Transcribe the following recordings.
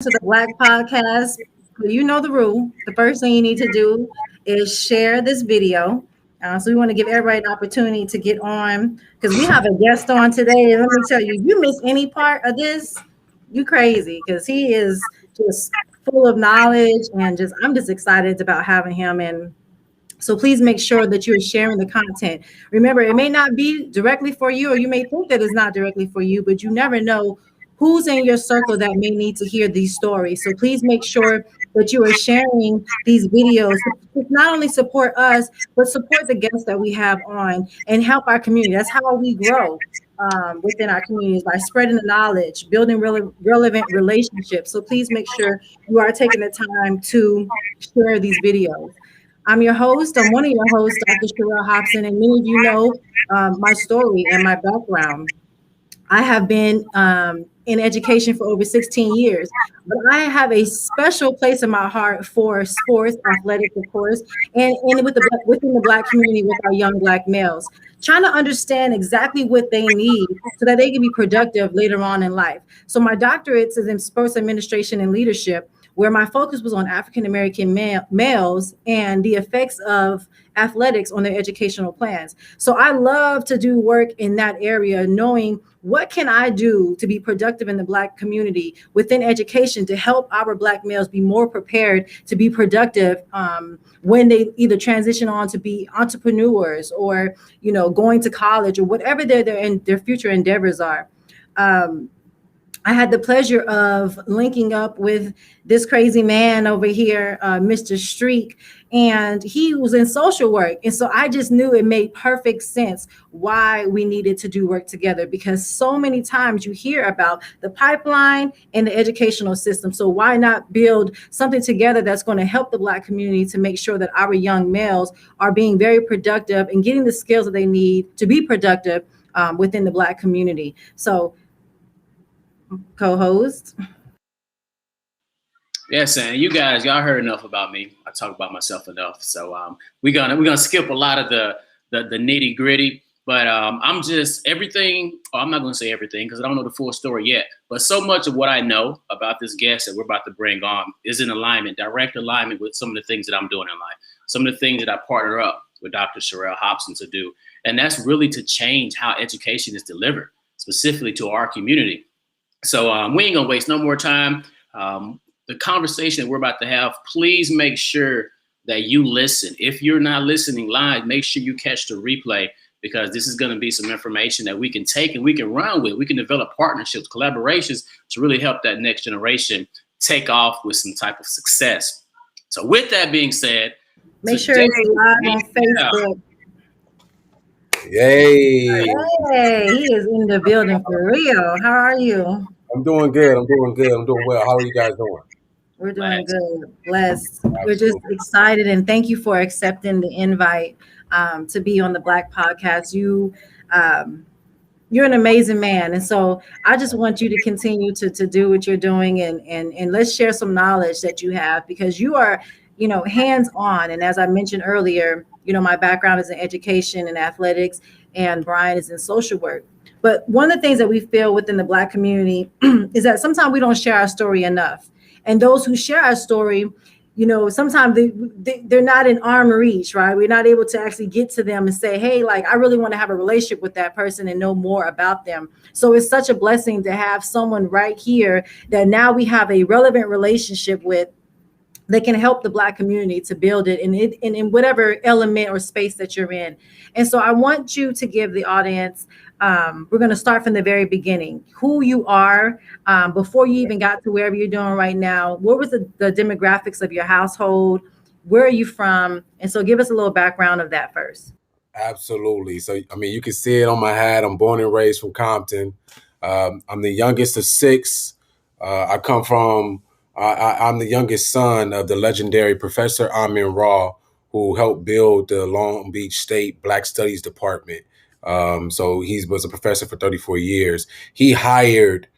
to the Black Podcast. You know the rule. The first thing you need to do is share this video. So we want to give everybody an opportunity to get on because we have a guest on today. And let me tell you, you miss any part of this, you crazy because he is just full of knowledge and just I'm just excited about having him. And so please make sure that you're sharing the content. Remember, it may not be directly for you, or you may think that it's not directly for you, but you never know who's in your circle that may need to hear these stories. So please make sure that you are sharing these videos to not only support us, but support the guests that we have on and help our community. That's how we grow within our communities, by spreading the knowledge, building relevant relationships. So please make sure you are taking the time to share these videos. I'm your host. I'm one of your hosts, Dr. Sherelle Hobson, and many of you know my story and my background. I have been in education for over 16 years, but I have a special place in my heart for sports, athletics, of course, and within the Black community with our young Black males, trying to understand exactly what they need so that they can be productive later on in life. So my doctorate is in sports administration and leadership, where my focus was on African American males and the effects of athletics on their educational plans. So I love to do work in that area, knowing what can I do to be productive in the Black community within education to help our Black males be more prepared to be productive when they either transition on to be entrepreneurs or, going to college or whatever their future endeavors are. I had the pleasure of linking up with this crazy man over here, Mr. Streak, and he was in social work. And so I just knew it made perfect sense why we needed to do work together, because so many times you hear about the pipeline and the educational system. So why not build something together that's going to help the Black community to make sure that our young males are being very productive and getting the skills that they need to be productive within the Black community. So co-host. Yes, and you guys, y'all heard enough about me. I talk about myself enough. So we're gonna skip a lot of the nitty gritty. But I'm just everything. I'm not gonna say everything because I don't know the full story yet. But so much of what I know about this guest that we're about to bring on is in alignment, direct alignment with some of the things that I'm doing in life. Some of the things that I partner up with Dr. Sherelle Hobson to do, and that's really to change how education is delivered, specifically to our community. So we ain't gonna waste no more time. The conversation that we're about to have, please make sure that you listen. If you're not listening live, make sure you catch the replay, because this is gonna be some information that we can take and we can run with. We can develop partnerships, collaborations to really help that next generation take off with some type of success. So with that being said, make sure it's live on Facebook. Yay! Hey, he is in the building for real. How are you? I'm doing good. I'm doing well. How are you guys doing? We're doing good. Blessed. We're just excited, and thank you for accepting the invite to be on the Black Podcast. You're an amazing man, and so I just want you to continue to do what you're doing, and let's share some knowledge that you have, because you are, hands-on. And as I mentioned earlier, my background is in education and athletics, and Brian is in social work. But one of the things that we feel within the Black community is that sometimes we don't share our story enough. And those who share our story, sometimes they're not in arm reach, right? We're not able to actually get to them and say, hey, I really want to have a relationship with that person and know more about them. So it's such a blessing to have someone right here that now we have a relevant relationship with, that can help the Black community to build it in whatever element or space that you're in. And so I want you to give the audience, we're going to start from the very beginning, who you are before you even got to wherever you're doing right now. What was the demographics of your household? Where are you from? And so give us a little background of that first. Absolutely. So, you can see it on my hat. I'm born and raised from Compton. I'm the youngest of six. I'm the youngest son of the legendary Professor Amen Rahh, who helped build the Long Beach State Black Studies Department. So he was a professor for 34 years. He hired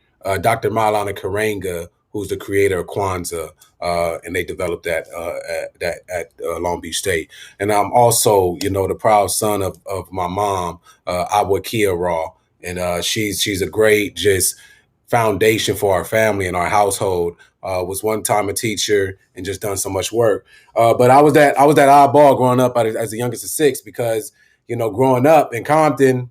Dr. Maulana Karenga, who's the creator of Kwanzaa, and they developed that at Long Beach State. And I'm also, the proud son of my mom, Awakia Rahh, and she's a great, just foundation for our family and our household. Was one time a teacher and just done so much work. But I was that oddball growing up as the youngest of six, because, you know, growing up in Compton,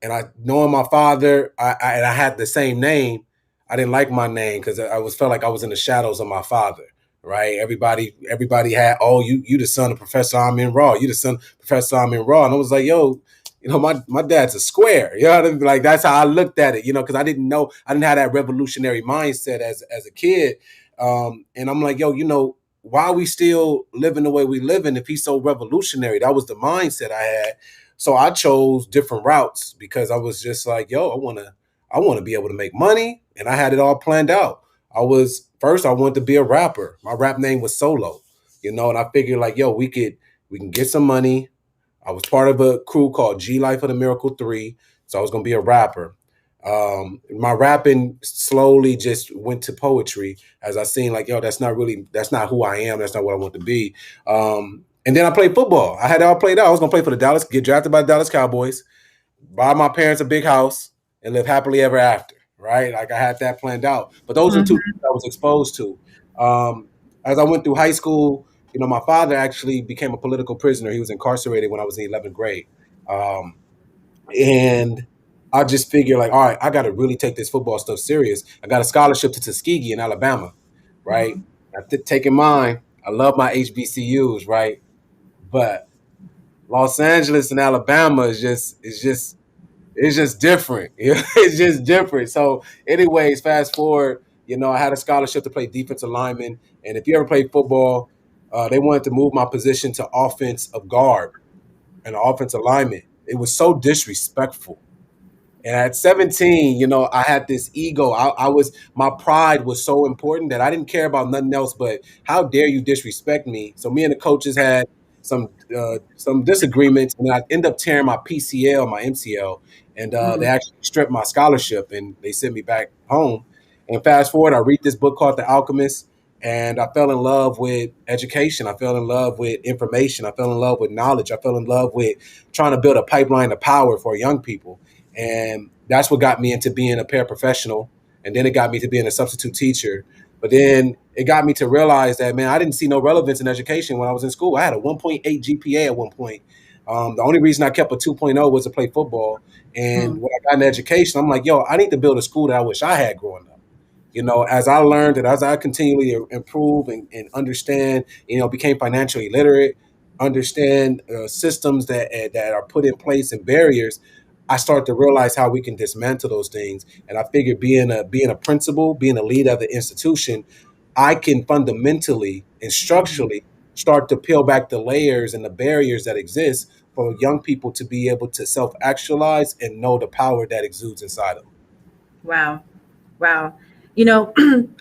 and I knowing my father, and I had the same name. I didn't like my name because felt like I was in the shadows of my father. Right? Everybody had, oh, you the son of Professor Amen Rahh. You the son of Professor Amen Rahh. And I was like, yo, you know, my dad's a square. You know what I mean? Like, that's how I looked at it, you know, because I didn't have that revolutionary mindset as a kid. And I'm like, yo, you know, why are we still living the way we living if he's so revolutionary? That was the mindset I had. So I chose different routes because I was just like, yo, I want to be able to make money, and I had it all planned out. I wanted to be a rapper. My rap name was Solo, you know, and I figured like, yo, we can get some money. I was part of a crew called G Life of the Miracle 3, so I was gonna be a rapper. My rapping slowly just went to poetry as I seen like, yo, that's not who I am. That's not what I want to be. And then I played football. I had it all played out. I was going to play for get drafted by the Dallas Cowboys, buy my parents a big house, and live happily ever after, right? Like, I had that planned out. But those are two things I was exposed to. As I went through high school, you know, my father actually became a political prisoner. He was incarcerated when I was in 11th grade. And I just figured like, all right, I got to really take this football stuff serious. I got a scholarship to Tuskegee in Alabama, right? Taking mine. I love my HBCUs, right? But Los Angeles and Alabama is just different. It's just different. So anyways, fast forward, you know, I had a scholarship to play defensive lineman. And if you ever played football, they wanted to move my position to offensive guard and offensive lineman. It was so disrespectful. And at 17, you know, I had this ego. My pride was so important that I didn't care about nothing else but how dare you disrespect me. So me and the coaches had some disagreements, and I ended up tearing my PCL, my MCL, and they actually stripped my scholarship and they sent me back home. And fast forward, I read this book called The Alchemist, and I fell in love with education. I fell in love with information. I fell in love with knowledge. I fell in love with trying to build a pipeline of power for young people. And that's what got me into being a paraprofessional. And then it got me to being a substitute teacher. But then it got me to realize that, man, I didn't see no relevance in education when I was in school. I had a 1.8 GPA at one point. The only reason I kept a 2.0 was to play football. And when I got into education, I'm like, yo, I need to build a school that I wish I had growing up. You know, as I learned and as I continually improve and understand, you know, became financially literate, understand systems that are put in place and barriers, I start to realize how we can dismantle those things. And I figured being a principal, being a leader of the institution, I can fundamentally and structurally start to peel back the layers and the barriers that exist for young people to be able to self-actualize and know the power that exudes inside them. Wow. You know,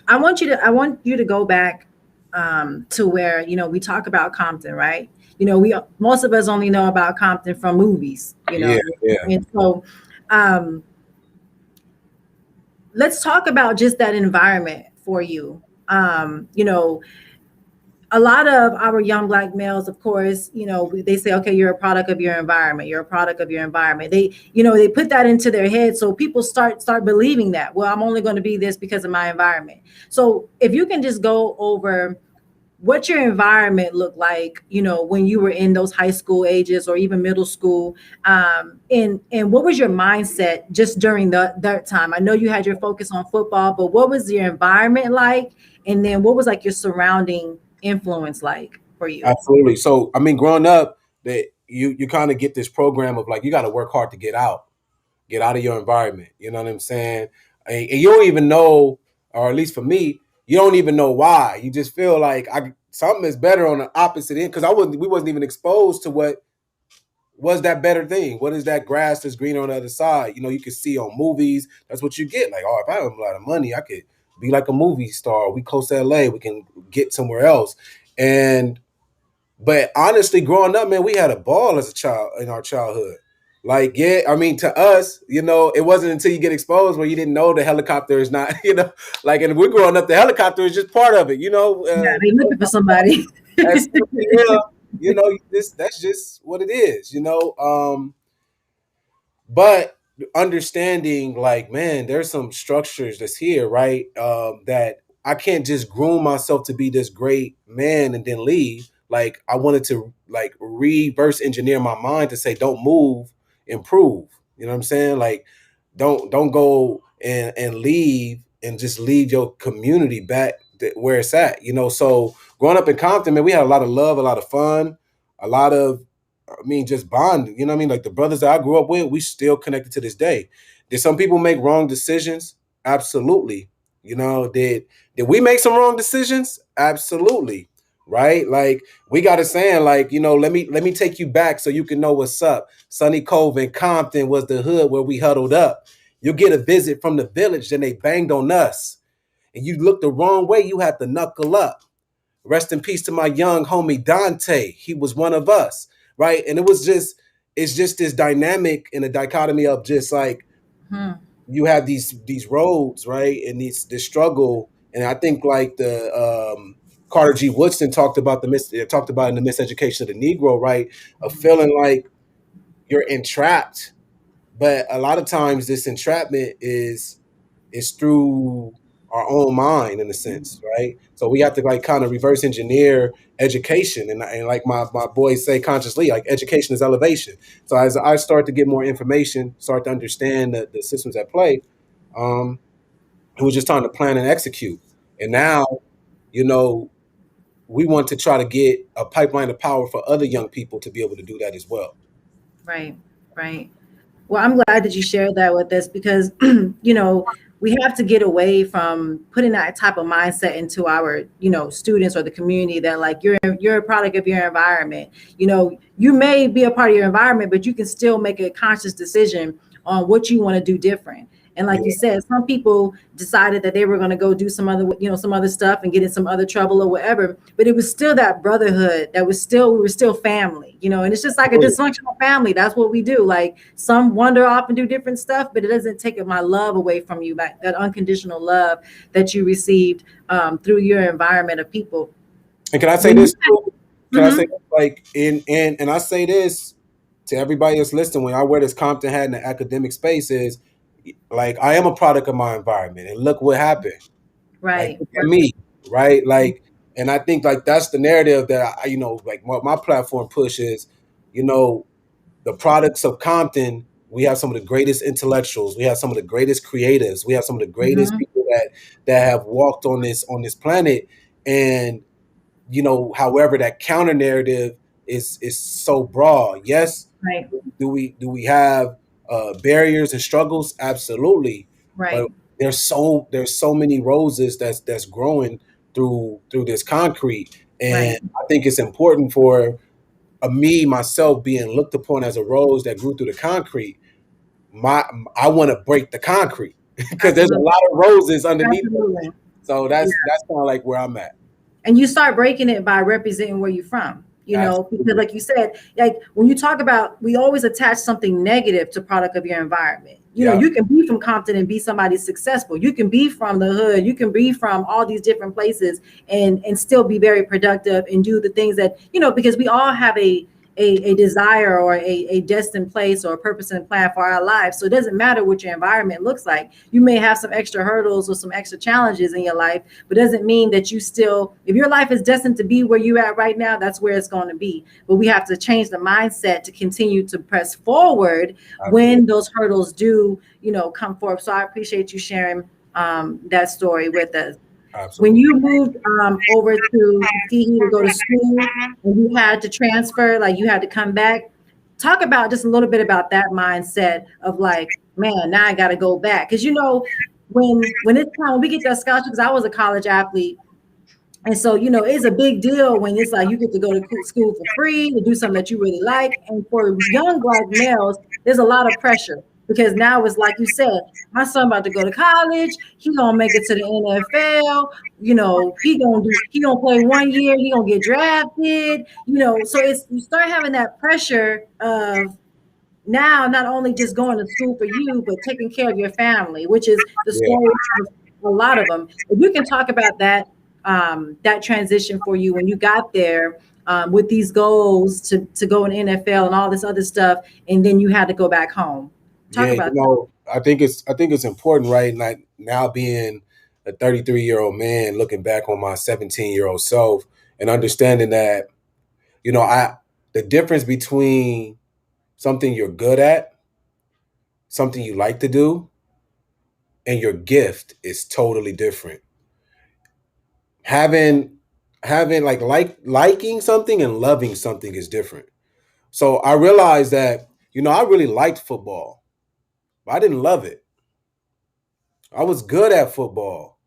I want you to go back to where, you know, we talk about Compton, right? You know, most of us only know about Compton from movies, you know. Yeah. And so let's talk about just that environment for you. You know, a lot of our young Black males, of course, you know, they say, okay, you're a product of your environment. You're a product of your environment. They, you know, they put that into their head. So people start believing that, well, I'm only going to be this because of my environment. So if you can just go over what your environment looked like, you know, when you were in those high school ages or even middle school, and what was your mindset just during that time? I know you had your focus on football, but what was your environment like? And then what was like your surrounding influence like for you? Absolutely. So, I mean, growing up, that you kind of get this program of like, you got to work hard to get out of your environment. You know what I'm saying? And you don't even know, or at least for me, you don't even know why. You just feel like something is better on the opposite end, because we wasn't even exposed to what was that better thing. What is that grass that's green on the other side? You know, you can see on movies. That's what you get. Like, oh, if I have a lot of money, I could be like a movie star. We close to LA. We can get somewhere else. But honestly, growing up, man, we had a ball as a child in our childhood. Like, yeah, I mean, to us, you know, it wasn't until you get exposed where you didn't know the helicopter is not, you know, like, and we're growing up, the helicopter is just part of it, you know. Yeah, they looking for somebody. You know, that's just what it is, you know. But understanding like, man, there's some structures that's here, right? That I can't just groom myself to be this great man and then leave. Like I wanted to like reverse engineer my mind to say, don't move, improve. You know what I'm saying? Like, don't go and leave and just leave your community back where it's at. You know, so growing up in Compton, man, we had a lot of love, a lot of fun, a lot of just bonding. You know what I mean? Like the brothers that I grew up with, we still connected to this day. Did some people make wrong decisions? Absolutely. You know, did we make some wrong decisions? Absolutely. Right? Like we got a saying, like, let me take you back so you can know what's up. Sunny Cove in Compton was the hood where we huddled up. You'll get a visit from the village, then they banged on us. And you looked the wrong way, you had to knuckle up. Rest in peace to my young homie Dante. He was one of us, right? And it's just this dynamic and a dichotomy of just like you have these roads, right? And this struggle. And I think like the Carter G. Woodson talked about in the miseducation of the Negro, right? Of feeling like you're entrapped. But a lot of times this entrapment is through our own mind in a sense, right? So we have to like kind of reverse engineer education, and like my boys say consciously, like education is elevation. So as I start to get more information, start to understand the systems at play, it was just time to plan and execute. And now, we want to try to get a pipeline of power for other young people to be able to do that as well. Right, right. Well, I'm glad that you shared that with us because, we have to get away from putting that type of mindset into our, students or the community that like you're a product of your environment. You may be a part of your environment, but you can still make a conscious decision on what you want to do different. And like you said, some people decided that they were going to go do some other stuff and get in some other trouble or whatever. But it was still that brotherhood we were still family, and it's just like a dysfunctional family. That's what we do. Like some wander off and do different stuff, but it doesn't take my love away from you, that unconditional love that you received through your environment of people. And can I say this? Can I say like and I say this to everybody that's listening when I wear this Compton hat in the academic space is like I am a product of my environment, and look what happened. Right. Like, look at me, right? Like, and I think like that's the narrative that like what my platform pushes. The products of Compton. We have some of the greatest intellectuals. We have some of the greatest creatives. We have some of the greatest people that have walked on this planet. And however, that counter narrative is so broad. Yes. Right. Do we have barriers and struggles? Absolutely. Right. But there's so many roses that's growing through this concrete, and I think it's important for myself being looked upon as a rose that grew through the concrete. I want to break the concrete because there's a lot of roses underneath. So that's kind of like where I'm at. And you start breaking it by representing where you're from. Because like you said, like when you talk about, we always attach something negative to product of your environment. You can be from Compton and be somebody successful. You can be from the hood. You can be from all these different places and still be very productive and do the things that, because we all have a desire or a destined place or a purpose and plan for our lives. So it doesn't matter what your environment looks like. You may have some extra hurdles or some extra challenges in your life, but doesn't mean that you still, if your life is destined to be where you're at right now, that's where it's going to be. But we have to change the mindset to continue to press forward when those hurdles do, come forth. So I appreciate you sharing that story with us. Absolutely. When you moved over to Tuskegee to go to school and you had to transfer, like you had to come back, talk about just a little bit about that mindset of like, man, now I got to go back. Because, when it's time, when we get that scholarship, because I was a college athlete. And so, it's a big deal when it's like you get to go to school for free, to do something that you really like. And for young Black males, there's a lot of pressure. Because now it's like you said, my son about to go to college. He gonna make it to the NFL. He gonna play 1 year. He gonna get drafted. So you start having that pressure of now not only just going to school for you, but taking care of your family, which is the story of a lot of them. If you can talk about that transition for you when you got there with these goals to go in NFL and all this other stuff, and then you had to go back home. Talk Yeah, about that. I think it's important, right? Like now being a 33-year-old man, looking back on my 17-year-old self and understanding that, I the difference between something you're good at, something you like to do, and your gift is totally different. Having liking something and loving something is different. So I realized that, I really liked football, but I didn't love it. I was good at football,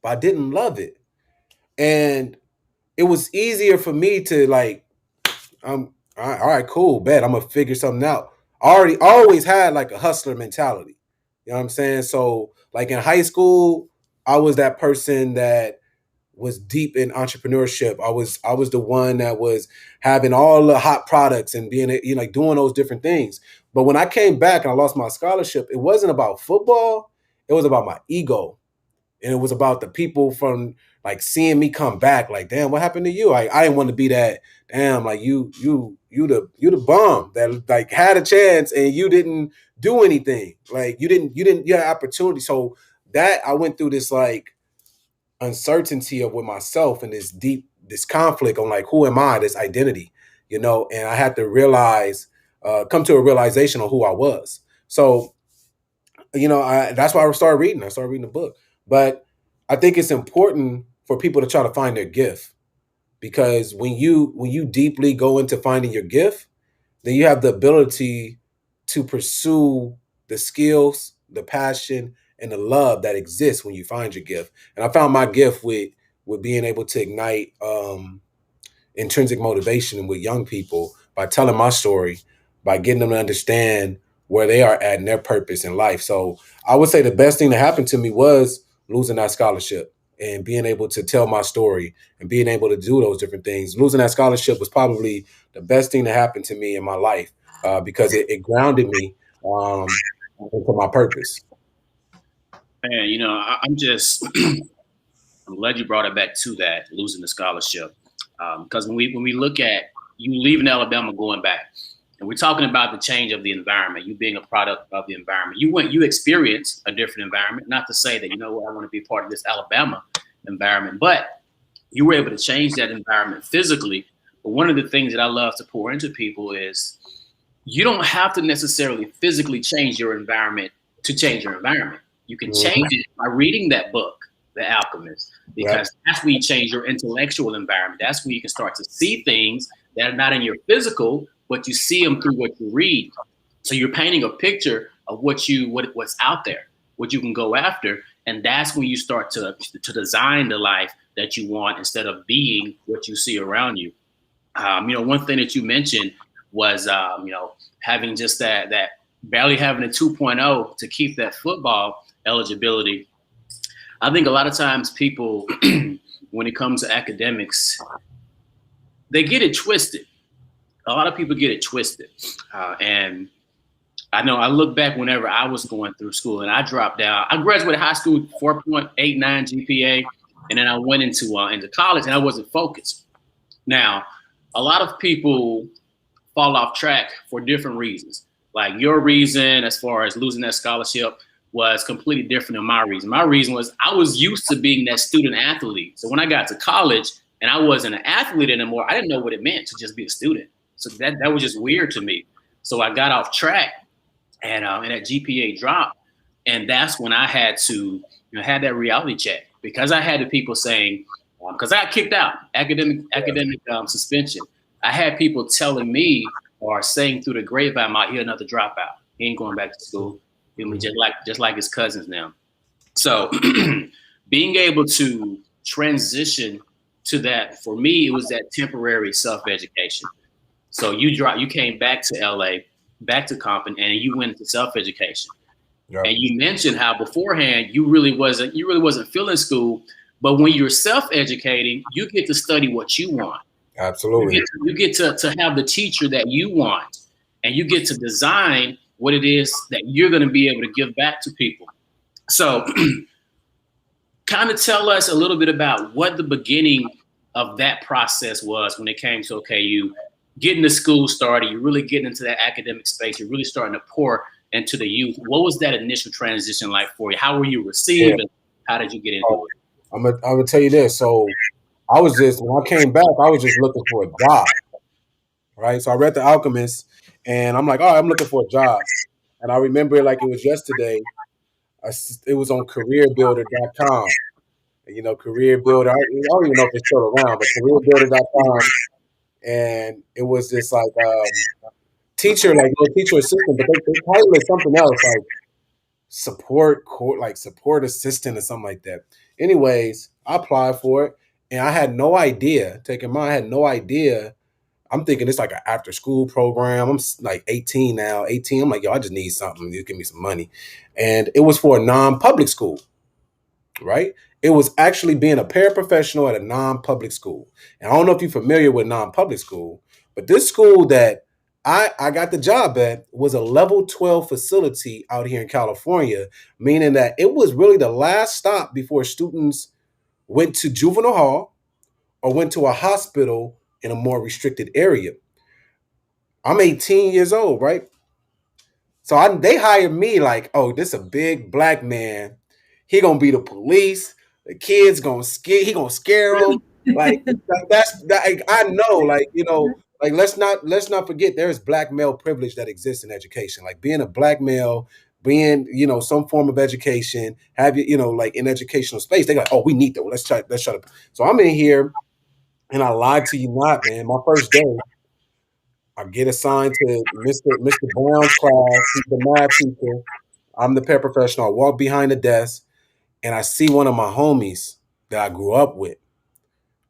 but I didn't love it. And it was easier for me to all right, cool, bet I'm gonna figure something out. I already always had like a hustler mentality. You know what I'm saying? So like in high school, I was that person that was deep in entrepreneurship. I was the one that was having all the hot products and being, like doing those different things. But when I came back and I lost my scholarship, it wasn't about football. It was about my ego. And it was about the people from like seeing me come back, like, damn, what happened to you? I didn't want to be that, damn, like you the bum that like had a chance and you didn't do anything. Like you had opportunity. So that I went through this like uncertainty of with myself and this conflict on like who am I, this identity, and I had to come to a realization of who I was. So that's why I started reading. I started reading the book. But I think it's important for people to try to find their gift, because when you deeply go into finding your gift, then you have the ability to pursue the skills, the passion, and the love that exists when you find your gift. And I found my gift with being able to ignite intrinsic motivation with young people by telling my story, by getting them to understand where they are at in their purpose in life. So I would say the best thing that happened to me was losing that scholarship and being able to tell my story and being able to do those different things. Losing that scholarship was probably the best thing that happened to me in my life, because it grounded me into my purpose. Man, I'm glad you brought it back to that, losing the scholarship. Because when we look at you leaving Alabama, going back, and we're talking about the change of the environment, you being a product of the environment. You experienced a different environment. Not to say that, I want to be part of this Alabama environment, but you were able to change that environment physically. But one of the things that I love to pour into people is you don't have to necessarily physically change your environment to change your environment. You can change it by reading that book, The Alchemist, because that's where you change your intellectual environment. That's where you can start to see things that are not in your physical, but you see them through what you read. So you're painting a picture of what's out there, what you can go after. And that's when you start to design the life that you want instead of being what you see around you. One thing that you mentioned was, having just that barely having a 2.0 to keep that football eligibility. I think a lot of times people, when it comes to academics, they get it twisted. A lot of people get it twisted. And I know I look back whenever I was going through school and I dropped out. I graduated high school, 4.89 GPA. And then I went into college and I wasn't focused. Now, a lot of people fall off track for different reasons. Like your reason, as far as losing that scholarship, was completely different than my reason. My reason was I was used to being that student athlete. So when I got to college and I wasn't an athlete anymore, I didn't know what it meant to just be a student. So that was just weird to me. So I got off track and that GPA dropped. And that's when I had to have that reality check, because I had the people saying, because I got kicked out, academic suspension. I had people telling me or saying through the grapevine, he's another dropout. He ain't going back to school. He'll be just like his cousins now. So being able to transition to that, for me, it was that temporary self-education. So you came back to LA, back to Compton, and you went into self-education. Yep. And you mentioned how beforehand you really wasn't feeling school, but when you're self-educating, you get to study what you want. Absolutely. You get to have the teacher that you want, and you get to design what it is that you're going to be able to give back to people. So kind of tell us a little bit about what the beginning of that process was when it came to, okay, you getting the school started, you're really getting into that academic space, you're really starting to pour and to the youth. What was that initial transition like for you? How were you received? And how did you get into it? I'm gonna tell you this. So I was just, when I came back, I was just looking for a job, right? So I read The Alchemist, and I'm like, all right, I'm looking for a job. And I remember it like it was yesterday. It was on careerbuilder.com. You know, Career Builder. I don't even know if it's still around, but careerbuilder.com. And it was this like teacher, like no teacher assistant, but they titled it something else, like support assistant or something like that. Anyways, I applied for it, and I had no idea. Take in mind, I had no idea. I'm thinking it's like an after school program. I'm like 18 now, 18. I'm like, yo, I just need something. Just give me some money. And it was for a non-public school, right? It was actually being a paraprofessional at a non-public school. And I don't know if you're familiar with non-public school, but this school that I got the job at was a level 12 facility out here in California, meaning that it was really the last stop before students went to juvenile hall or went to a hospital in a more restricted area. I'm 18 years old, right? So they hired me like, oh, this a big black man. He gonna be the police. The kids gonna scare. He gonna scare them. Like that's that. I know. Like like let's not forget there is black male privilege that exists in education. Like being a black male, being some form of education, have like in educational space. They like, oh, we need that. Let's try. Let's try to. So I'm in here, and I lied to you not, man. My first day, I get assigned to Mr. Brown's class. He's the math teacher. I'm the paraprofessional. I walk behind the desk, and I see one of my homies that I grew up with,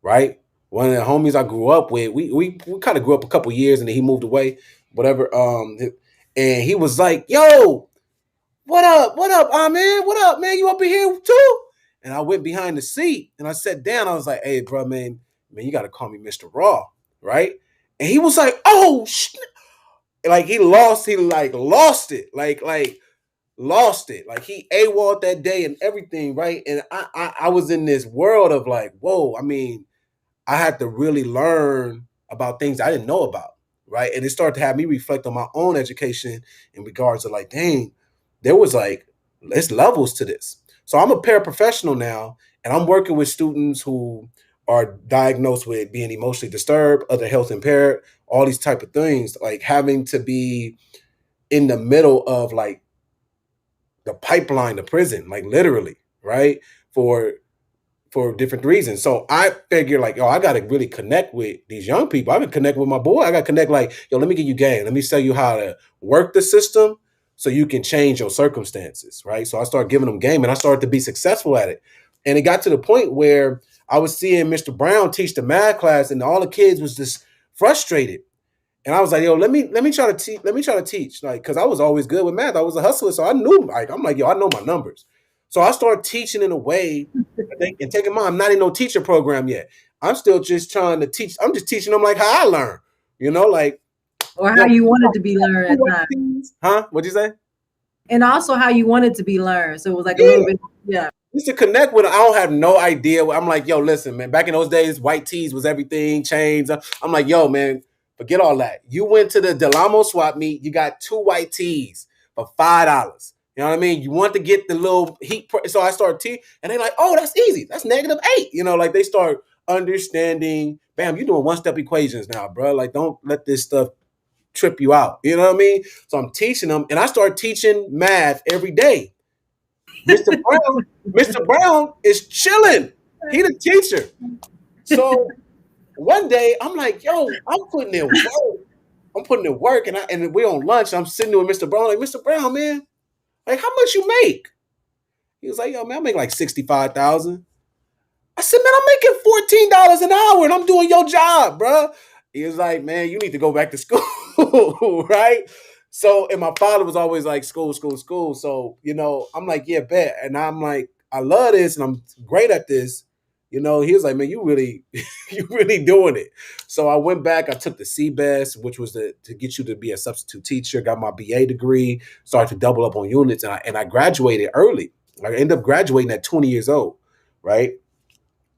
right? One of the homies I grew up with, we kind of grew up a couple years, and then he moved away, whatever. And he was like, yo, what up? What up, Amen? What up, man? You up in here too? And I went behind the seat, and I sat down. I was like, hey, bro, man, you got to call me Mr. Rahh, right? And he was like, oh, like he lost it, like lost it. Like he AWOL'd that day and everything, right? And I was in this world of like, whoa, I mean, I had to really learn about things I didn't know about, right? And it started to have me reflect on my own education in regards to like, dang, there was like, there's levels to this. So I'm a paraprofessional now, and I'm working with students who are diagnosed with being emotionally disturbed, other health impaired, all these type of things, like having to be in the middle of like the pipeline to prison, like literally, right? For different reasons. So I figure like, I got to really connect with these young people. I can connect with my boy. I got to connect like, let me give you game. Let me tell you how to work the system so you can change your circumstances, right? So I started giving them game, and I started to be successful at it. And it got to the point where I was seeing Mr. Brown teach the math class, and all the kids was just frustrated. And I was like, yo, let me try to teach. Let me try to teach, like, because I was always good with math. I was a hustler, so I knew. Like, I'm like, yo, I know my numbers. So I started teaching in a way, and taking mine. I'm not in no teacher program yet. I'm still just trying to teach. I'm just teaching them like how I learn. Like, or how you wanted to be learned at times. Huh? What'd you say? And also how you wanted to be learned. So it was like a little bit, Just to connect with them. I don't have no idea. I'm like, yo, listen, man. Back in those days, white tees was everything. Chains. I'm like, yo, man. Forget all that. You went to the Del Amo swap meet. You got 2 white tees for $5. You know what I mean? You want to get the little heat. So I started teaching, and they're like, oh, that's easy. That's -8. Like they start understanding. Bam, you're doing one-step equations now, bro. Like, don't let this stuff trip you out. You know what I mean? So I'm teaching them, and I start teaching math every day. Mr. Brown is chilling. He the teacher. So one day I'm like, yo, I'm putting in work. And we're on lunch. I'm sitting with Mr. Brown, like, Mr. Brown, man, like, how much you make? He was like, yo, man, I make like 65,000. I said, man, I'm making $14 an hour, and I'm doing your job, bro. He was like, man, you need to go back to school, right? So, and my father was always like, school. So, I'm like, yeah, bet. And I'm like, I love this, and I'm great at this. He was like, man, you really doing it. So I went back, I took the CBEST, which was to get you to be a substitute teacher, got my BA degree, started to double up on units, and I graduated early. I ended up graduating at 20 years old, right?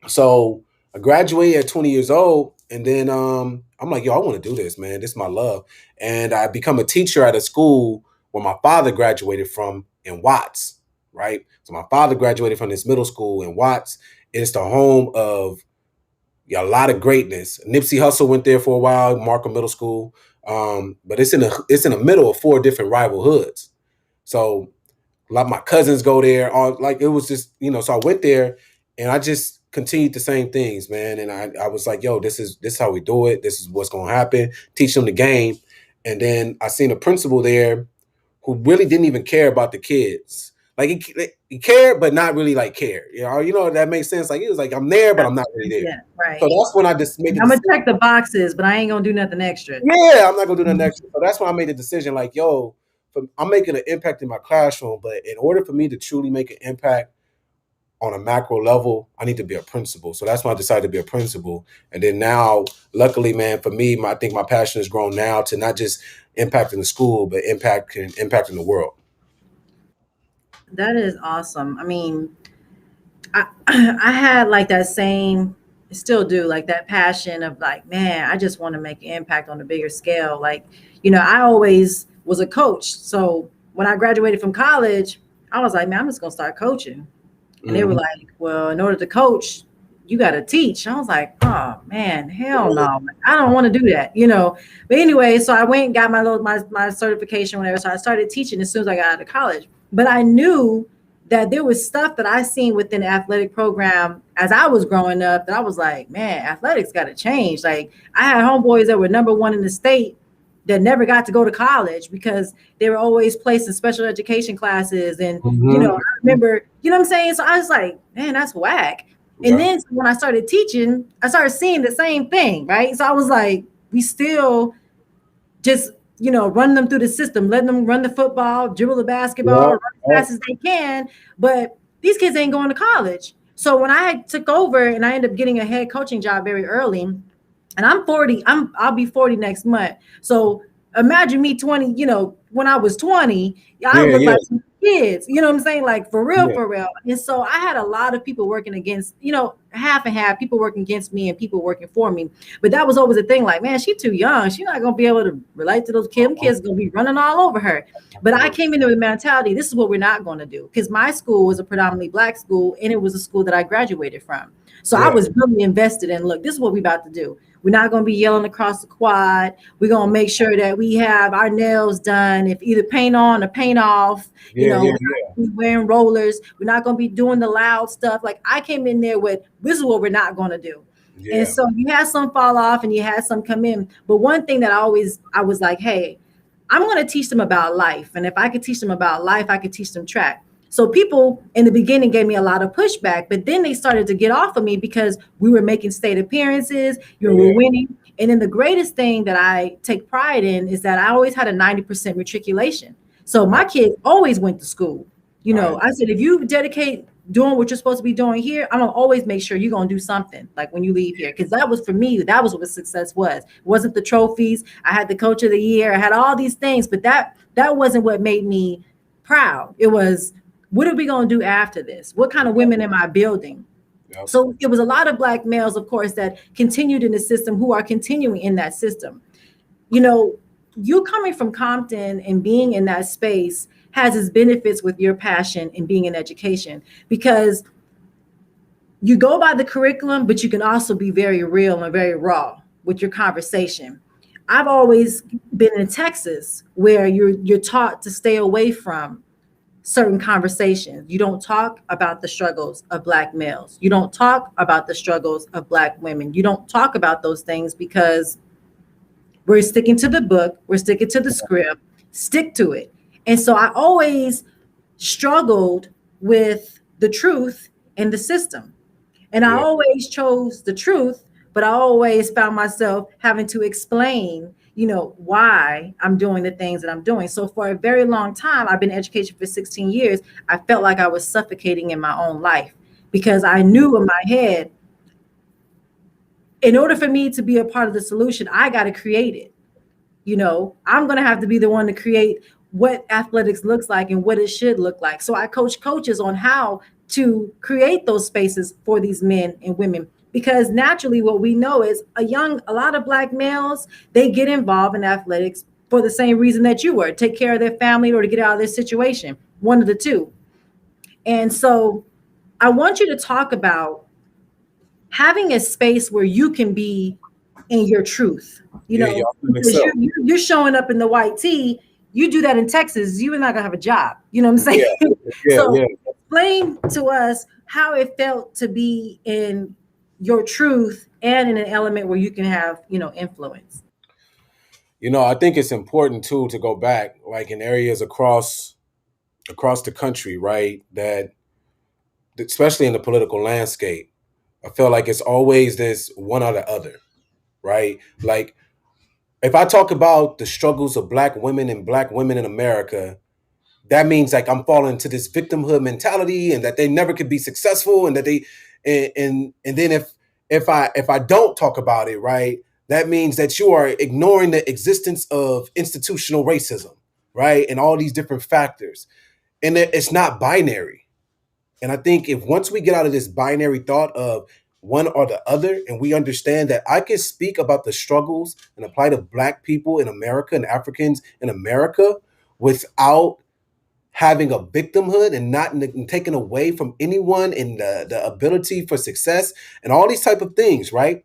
So I graduated at 20 years old, and then I'm like, yo, I want to do this, man. This is my love. And I become a teacher at a school where my father graduated from in Watts, right? So my father graduated from this middle school in Watts. It's the home of a lot of greatness. Nipsey Hussle went there for a while, Markham Middle School. But it's in the middle of 4 different rival hoods. So a lot of my cousins go there. It was just, so I went there and I just continued the same things, man. And I was like, yo, this is how we do it. This is what's going to happen. Teach them the game. And then I seen a principal there who really didn't even care about the kids. Like he cared, but not really like care. That makes sense. Like he was like, I'm there, but I'm not really there. Yeah, right. So that's when I just made I'm gonna check the boxes, but I ain't gonna do nothing extra. Yeah, I'm not gonna do nothing extra. So that's when I made the decision, like, yo, I'm making an impact in my classroom, but in order for me to truly make an impact on a macro level, I need to be a principal. So that's when I decided to be a principal. And then now, luckily, man, for me, I think my passion has grown now to not just impacting the school, but impacting the world. That is awesome. I mean, I had like that same, still do, like that passion of like, man, I just want to make an impact on a bigger scale. Like, I always was a coach. So when I graduated from college, I was like, man, I'm just going to start coaching. And they were like, well, in order to coach, you got to teach. I was like, oh man, hell no. I don't want to do that, But anyway, so I went and got my certification, whatever. So I started teaching as soon as I got out of college. But I knew that there was stuff that I seen within the athletic program as I was growing up that I was like, man, athletics got to change. Like I had homeboys that were #1 in the state that never got to go to college because they were always placed in special education classes. And, I remember, what I'm saying? So I was like, man, that's whack. Yeah. And then when I started teaching, I started seeing the same thing, right? So I was like, we still just, run them through the system, letting them run the football, dribble the basketball, run as fast as they can. But these kids ain't going to college. So when I took over and I ended up getting a head coaching job very early, and I'm 40, I'll be 40 next month. So imagine me 20, when I was 20, I look like some kids, you know what I'm saying? Like for real. And so I had a lot of people working against, half and half, people working against me and people working for me. But that was always a thing, like, man, she's too young. She's not going to be able to relate to those kids. Kids going to be running all over her. But I came into the mentality, this is what we're not going to do. Because my school was a predominantly Black school, and it was a school that I graduated from. So I was really invested in, look, this is what we're about to do. We're not going to be yelling across the quad. We're going to make sure that we have our nails done, if either paint on or paint off. We're wearing rollers. We're not going to be doing the loud stuff. Like I came in there with, this is what we're not going to do. Yeah. And so you had some fall off and you had some come in. But one thing that I was like, hey, I'm going to teach them about life. And if I could teach them about life, I could teach them track. So people in the beginning gave me a lot of pushback, but then they started to get off of me because we were making state appearances, we were winning. And then the greatest thing that I take pride in is that I always had a 90% matriculation. So my kids always went to school. I said, if you dedicate doing what you're supposed to be doing here, I'm going to always make sure you're going to do something like when you leave here. Because that was for me, that was what success was. It wasn't the trophies. I had the coach of the year. I had all these things, but that wasn't what made me proud. It was, what are we going to do after this? What kind of women am I building? Yep. So it was a lot of Black males, of course, that continued in the system who are continuing in that system. You coming from Compton and being in that space has its benefits with your passion in being in education, because you go by the curriculum, but you can also be very real and very raw with your conversation. I've always been in Texas where you're taught to stay away from certain conversations. You don't talk about the struggles of Black males. You don't talk about the struggles of Black women. You don't talk about those things because we're sticking to the book. We're sticking to the script. Stick to it. And so I always struggled with the truth in the system. And I always chose the truth, but I always found myself having to explain why I'm doing the things that I'm doing. So for a very long time, I've been in education for 16 years. I felt like I was suffocating in my own life because I knew in my head, in order for me to be a part of the solution, I got to create it. I'm going to have to be the one to create what athletics looks like and what it should look like. So I coach coaches on how to create those spaces for these men and women. Because naturally what we know is a lot of Black males, they get involved in athletics for the same reason that you were, take care of their family or to get out of this situation, one of the two. And so I want you to talk about having a space where you can be in your truth, Yeah, y'all because you're showing up in the white tee. You do that in Texas, you're not gonna have a job. You know what I'm saying? Yeah, So yeah. explain to us how it felt to be in your truth and in an element where you can have, influence. I think it's important too to go back, like in areas across the country, right? That especially in the political landscape, I feel like it's always this one or the other, right? Like if I talk about the struggles of Black women and Black women in America, that means like I'm falling into this victimhood mentality and that they never could be successful and that they and then if I don't talk about it, right, that means that you are ignoring the existence of institutional racism, right, and all these different factors, and it's not binary. And I think if once we get out of this binary thought of one or the other, and we understand that I can speak about the struggles and apply to Black people in America and Africans in America without having a victimhood and not taken away from anyone in the ability for success and all these type of things, right?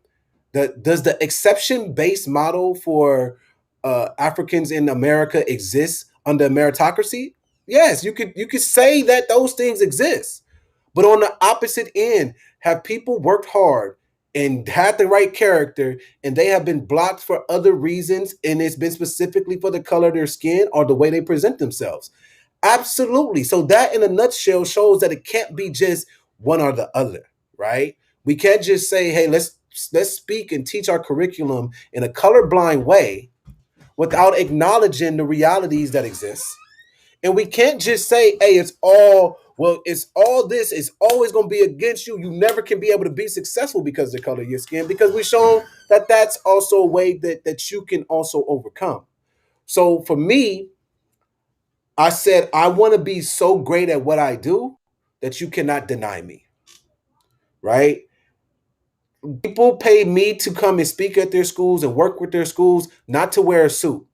Does the exception-based model for Africans in America exist under meritocracy? Yes, you could say that those things exist. But on the opposite end, have people worked hard and had the right character and they have been blocked for other reasons, and it's been specifically for the color of their skin or the way they present themselves? Absolutely. So that in a nutshell shows that it can't be just one or the other, right? We can't just say, hey, let's speak and teach our curriculum in a colorblind way without acknowledging the realities that exist. And we can't just say, hey, it's all this is always going to be against you. You never can be able to be successful because of the color of your skin, because we've shown that that's also a way that you can also overcome. So for me, I said, I want to be so great at what I do that you cannot deny me, right? People pay me to come and speak at their schools and work with their schools, not to wear a suit,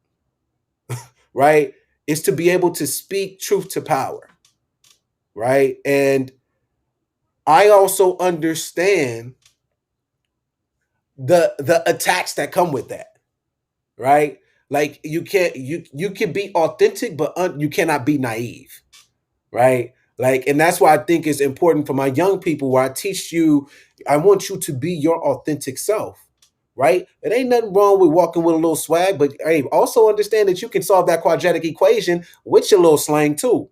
right? It's to be able to speak truth to power, right? And I also understand the attacks that come with that, right? Like you can be authentic, but you cannot be naive, right? Like, and that's why I think it's important for my young people where I teach you, I want you to be your authentic self, right? It ain't nothing wrong with walking with a little swag, but hey, also understand that you can solve that quadratic equation with your little slang too,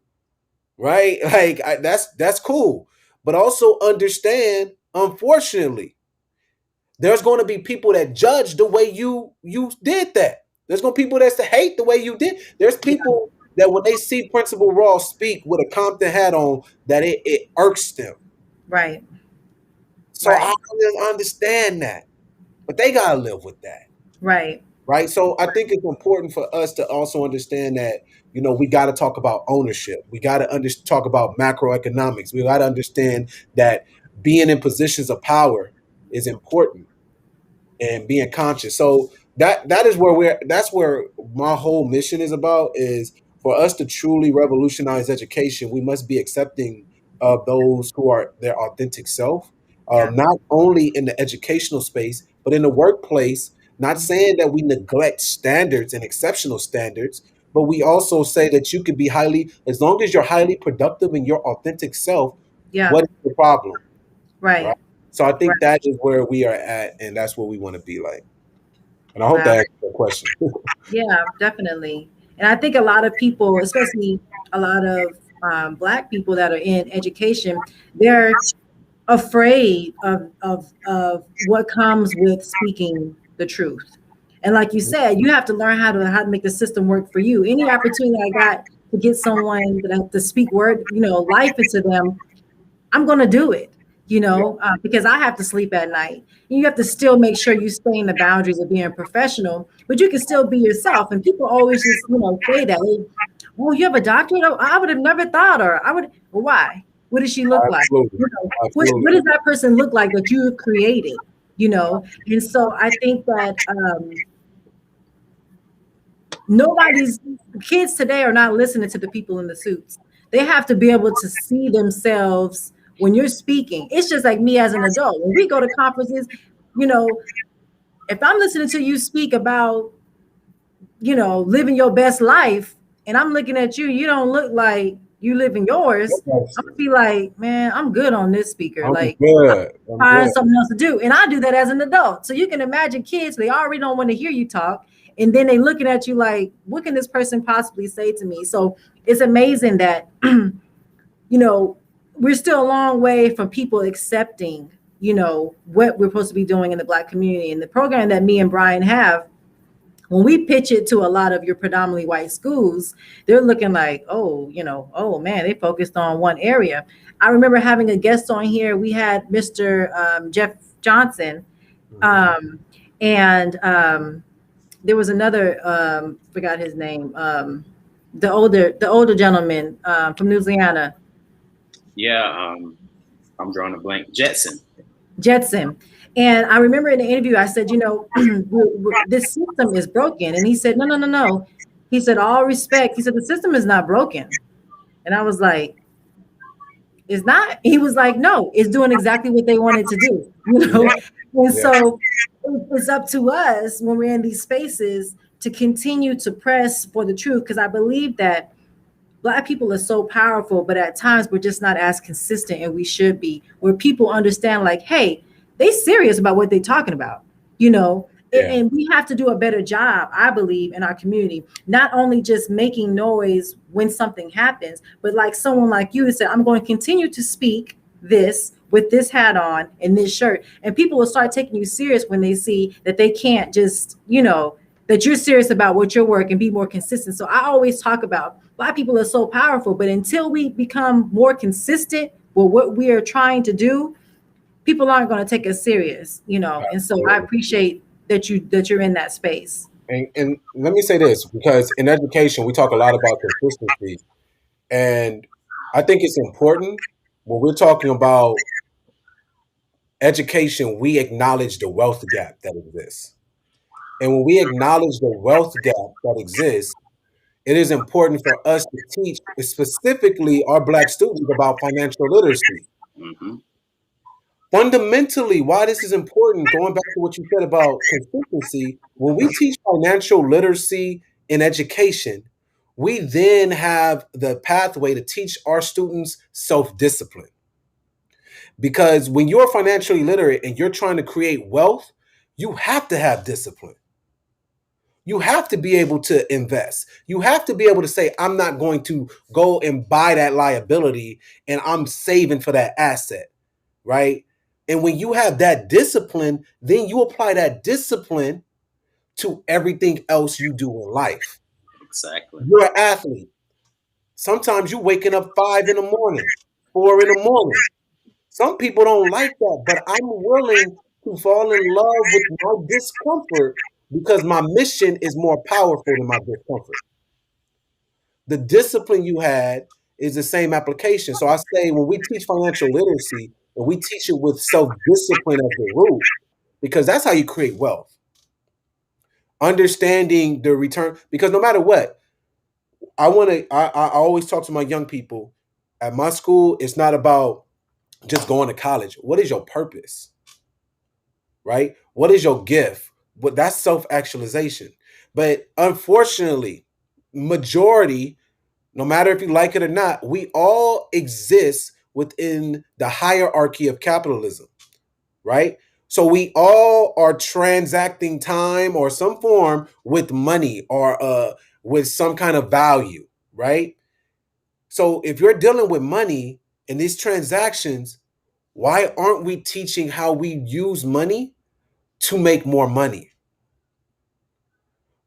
right? Like that's cool. But also understand, unfortunately, there's going to be people that judge the way you did that. There's going to be people that's to hate the way you did. There's people that when they see Principal Rahh speak with a Compton hat on, that it irks them. Right. So Right. I understand that, but they gotta live with that. Right. Right. So I think it's important for us to also understand that, we got to talk about ownership. We got to talk about macroeconomics. We got to understand that being in positions of power is important, and being conscious. So that is where that's where my whole mission is about, is for us to truly revolutionize education. We must be accepting of those who are their authentic self, Yeah. not only in the educational space, but in the workplace. Not saying that we neglect standards and exceptional standards, but we also say that you can be as long as you're highly productive in your authentic self, Yeah. what is the problem? Right. Right. So I think Right. that is where we are at, and that's what we want to be like. And I hope Wow. that answers your question. Yeah, definitely. And I think a lot of people, especially a lot of Black people that are in education, they're afraid of what comes with speaking the truth. And like you said, you have to learn how to make the system work for you. Any opportunity I got to get someone to speak word, life into them, I'm going to do it, Yeah. because I have to sleep at night. You have to still make sure you stay in the boundaries of being professional, but you can still be yourself. And people always just, say that, hey, oh, you have a doctorate? Oh, I would have never thought, or I would, well, why? What does she look like? Absolutely. What does that person look like that you have created? And so I think that Nobody's kids today are not listening to the people in the suits. They have to be able to see themselves when you're speaking. It's just like me as an adult. When we go to conferences, you know, if I'm listening to you speak about, living your best life, and I'm looking at you, you don't look like you living yours. I'm gonna be like, man, I'm good on this speaker. I'm Like, good. I'm find good. something else to do. And I do that as an adult. So you can imagine kids, they already don't want to hear you talk. And then they looking at you like, what can this person possibly say to me? So it's amazing that, we're still a long way from people accepting, what we're supposed to be doing in the Black community. And the program that me and Brian have, when we pitch it to a lot of your predominantly white schools, they're looking like, oh man, they focused on one area. I remember having a guest on here. We had Mr. Jeff Johnson, and there was another, forgot his name, the older gentleman from Louisiana. Yeah, I'm drawing a blank. Jetson. And I remember in the interview, I said, this system is broken. And he said, no. He said, all respect. He said, the system is not broken. And I was like, it's not. He was like, no, it's doing exactly what they wanted to do. And so it's up to us when we're in these spaces to continue to press for the truth. Because I believe that Black people are so powerful, but at times we're just not as consistent, and we should be, where people understand like, hey, they serious about what they're talking about, and we have to do a better job, I believe, in our community, not only just making noise when something happens, but like someone like you said, I'm going to continue to speak this with this hat on and this shirt, and people will start taking you serious when they see that they can't just, that you're serious about what your work and be more consistent. So I always talk about Black people are so powerful, but until we become more consistent with what we are trying to do, people aren't going to take us serious, And so I appreciate that you're in that space. And let me say this, because in education we talk a lot about consistency, and I think it's important when we're talking about education, we acknowledge the wealth gap that exists. And when we acknowledge the wealth gap that exists, it is important for us to teach specifically our Black students about financial literacy. Mm-hmm. Fundamentally, why this is important, going back to what you said about consistency, when we teach financial literacy in education, we then have the pathway to teach our students self-discipline. Because when you're financially literate and you're trying to create wealth, you have to have discipline. You have to be able to invest. You have to be able to say, I'm not going to go and buy that liability and I'm saving for that asset, right? And when you have that discipline, then you apply that discipline to everything else you do in life. Exactly. You're an athlete. Sometimes you're waking up 5 in the morning, 4 in the morning. Some people don't like that, but I'm willing to fall in love with my discomfort because my mission is more powerful than my discomfort. The discipline you had is the same application. So I say when we teach financial literacy, and we teach it with self-discipline as the root, because that's how you create wealth. Understanding the return, because no matter what, I always talk to my young people at my school. It's not about just going to college. What is your purpose? Right? What is your gift? But that's self-actualization. But unfortunately, majority, no matter if you like it or not, we all exist within the hierarchy of capitalism, right? So we all are transacting time or some form with money or with some kind of value, right? So if you're dealing with money in these transactions, why aren't we teaching how we use money to make more money?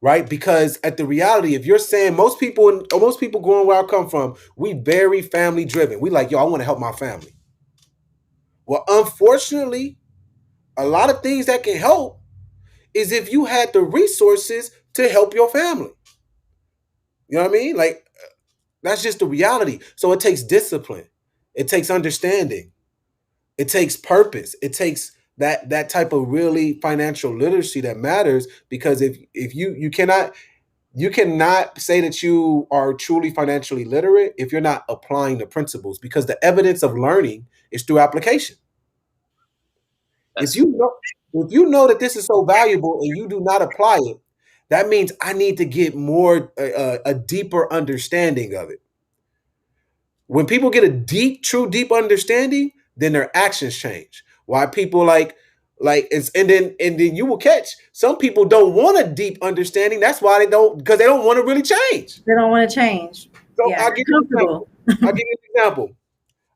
Right? Because at the reality, if you're saying most people growing where I come from, we very family driven. We like, yo, I want to help my family. Well, unfortunately, a lot of things that can help is if you had the resources to help your family. You know what I mean? Like, that's just the reality. So it takes discipline. It takes understanding. It takes purpose. It takes that type of really financial literacy that matters, because if you cannot, You cannot say that you are truly financially literate if you're not applying the principles, because the evidence of learning is through application. If you know that this is so valuable and you do not apply it, that means I need to get more a deeper understanding of it. When people get a deep understanding, then their actions change. Why people and then you will catch some people don't want a deep understanding. That's why because they don't want to really change. They don't want to change. So Yeah, I'll give you an example.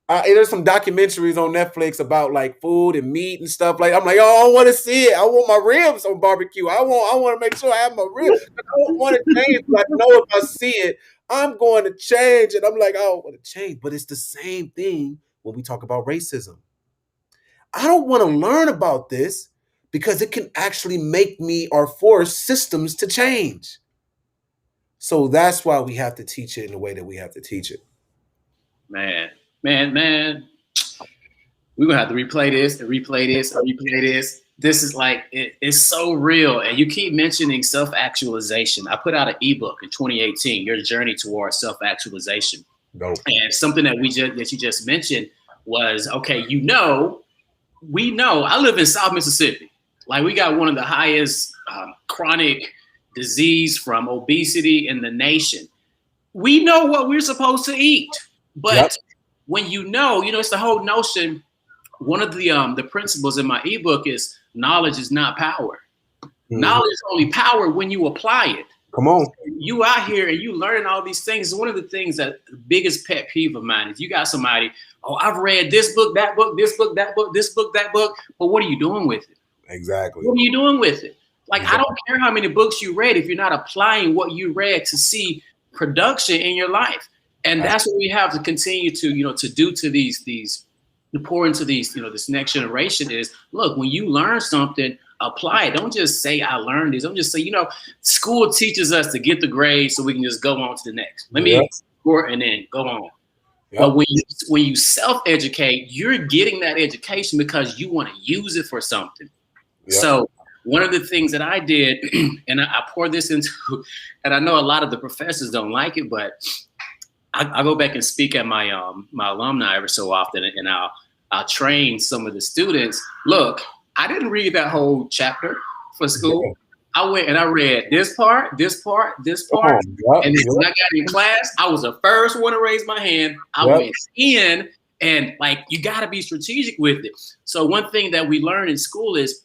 There's some documentaries on Netflix about like food and meat and stuff. Like I'm like, oh, I want to see it. I want my ribs on barbecue. I want to make sure I have my ribs. I don't want to change, but I know if I see it, I'm going to change. And I'm like, I don't want to change. But it's the same thing when we talk about racism. I don't want to learn about this because it can actually make me or force systems to change. So that's why we have to teach it in the way that we have to teach it. Man. We're gonna have to replay this and replay this and replay this. This is like it's so real. And you keep mentioning self-actualization. I put out an ebook in 2018, Your Journey Towards Self-Actualization. Go. And something that you just mentioned was, okay, we know I live in South Mississippi. Like we got one of the highest chronic disease from obesity in the nation. We know what we're supposed to eat. But when it's the whole notion. One of the principles in my ebook is knowledge is not power. Mm-hmm. Knowledge is only power when you apply it. Come on. You out here and you learning all these things. One of the things that the biggest pet peeve of mine is you got somebody, oh, I've read this book, that book, this book, that book, this book, that book. But what are you doing with it? Exactly. What are you doing with it? Like, exactly. I don't care how many books you read if you're not applying what you read to see production in your life. And that's what we have to continue to, to do to to pour into these, this next generation is, look, when you learn something, apply it. Don't just say, I learned this. Don't just say, school teaches us to get the grade so we can just go on to the next. Let me score and then go on. Yep. But when you self-educate, you're getting that education because you want to use it for something. Yep. So one of the things that I did, and I pour this into, and I know a lot of the professors don't like it, but I go back and speak at my my alumni every so often, and I'll train some of the students. Look, I didn't read that whole chapter for school. I went and I read this part, this part, this part, and then when I got in class, I was the first one to raise my hand. I went in, and like you got to be strategic with it. So one thing that we learn in school is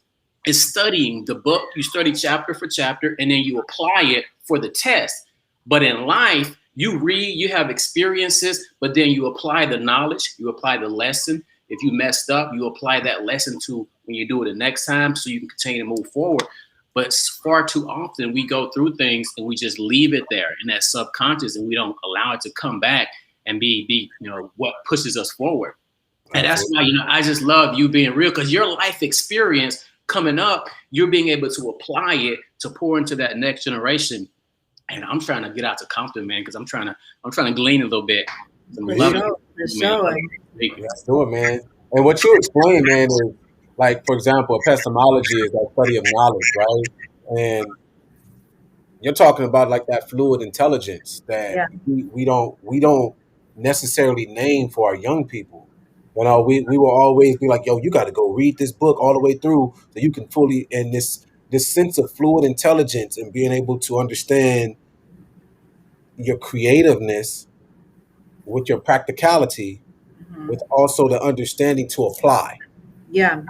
studying the book. You study chapter for chapter, and then you apply it for the test. But in life, you read, you have experiences, but then you apply the knowledge, you apply the lesson. If you messed up, you apply that lesson to when you do it the next time so you can continue to move forward. But far too often we go through things and we just leave it there in that subconscious, and we don't allow it to come back and be what pushes us forward. And that's why, I just love you being real, because your life experience coming up, you're being able to apply it to pour into that next generation. And I'm trying to get out to Compton, man, because I'm trying to glean a little bit. Let's do it, man. And what you explain, man, is like, for example, epistemology is that study of knowledge, right? And you're talking about like that fluid intelligence that we don't necessarily name for our young people. We will always be like, yo, you got to go read this book all the way through so you can fully, and this sense of fluid intelligence and being able to understand your creativeness with your practicality, with also the understanding to apply. Yeah.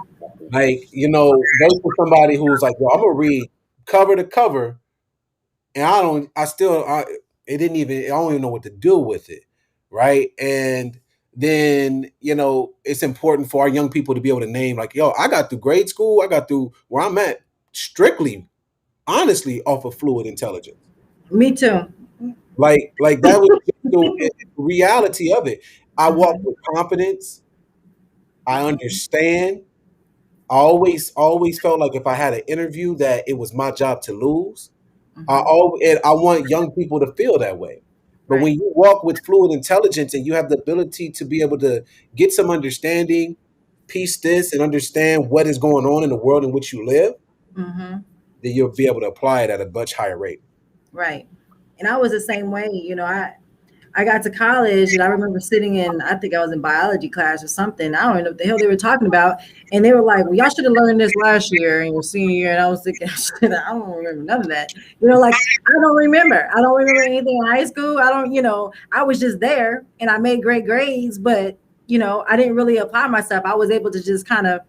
Like, there's somebody who's like, yo, I'm going to read cover to cover, and I don't even know what to do with it. Right. And then, it's important for our young people to be able to name like, yo, I got through grade school. I got through where I'm at strictly, honestly, off of fluid intelligence. Me too. Like that was the reality of it. I walk with confidence. I understand. I always felt like if I had an interview that it was my job to lose. I want young people to feel that way. But when you walk with fluid intelligence and you have the ability to be able to get some understanding, piece this, and understand what is going on in the world in which you live, then you'll be able to apply it at a much higher rate. Right. And I was the same way. I got to college and I remember sitting in, I think I was in biology class or something. I don't even know what the hell they were talking about. And they were like, well, y'all should have learned this last year in your senior year. And I was thinking, shit, I don't remember none of that. Like, I don't remember. I don't remember anything in high school. I don't, I was just there and I made great grades, but, I didn't really apply myself. I was able to just kind of,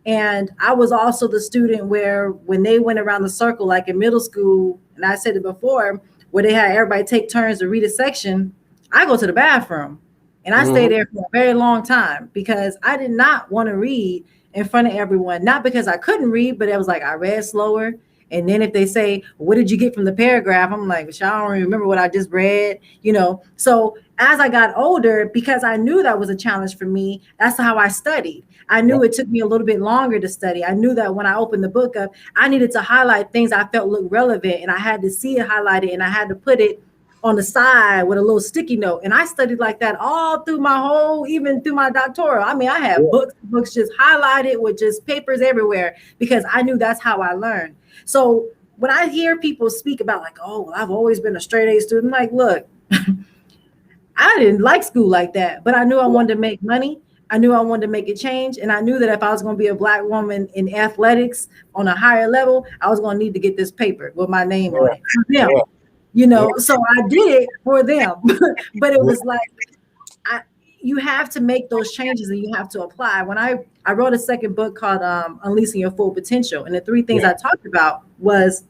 and I was also the student where when they went around the circle, like in middle school, and I said it before, where they had everybody take turns to read a section, I go to the bathroom and I stay there for a very long time because I did not want to read in front of everyone. Not because I couldn't read, but it was like I read slower. And then if they say, what did you get from the paragraph? I'm like, I don't remember what I just read, So as I got older, because I knew that was a challenge for me, that's how I studied. I knew it took me a little bit longer to study. I knew that when I opened the book up, I needed to highlight things I felt looked relevant, and I had to see it highlighted, and I had to put it on the side with a little sticky note. And I studied like that all through even through my doctoral. I mean, I had books just highlighted with just papers everywhere because I knew that's how I learned. So when I hear people speak about like, oh, well, I've always been a straight A student, I'm like, look, I didn't like school like that, but I knew I wanted to make money. I knew I wanted to make a change. And I knew that if I was going to be a Black woman in athletics on a higher level, I was going to need to get this paper with my name on it. So I did it for them. But it was like, you have to make those changes and you have to apply. When I wrote a second book called Unleashing Your Full Potential. And the three things I talked about was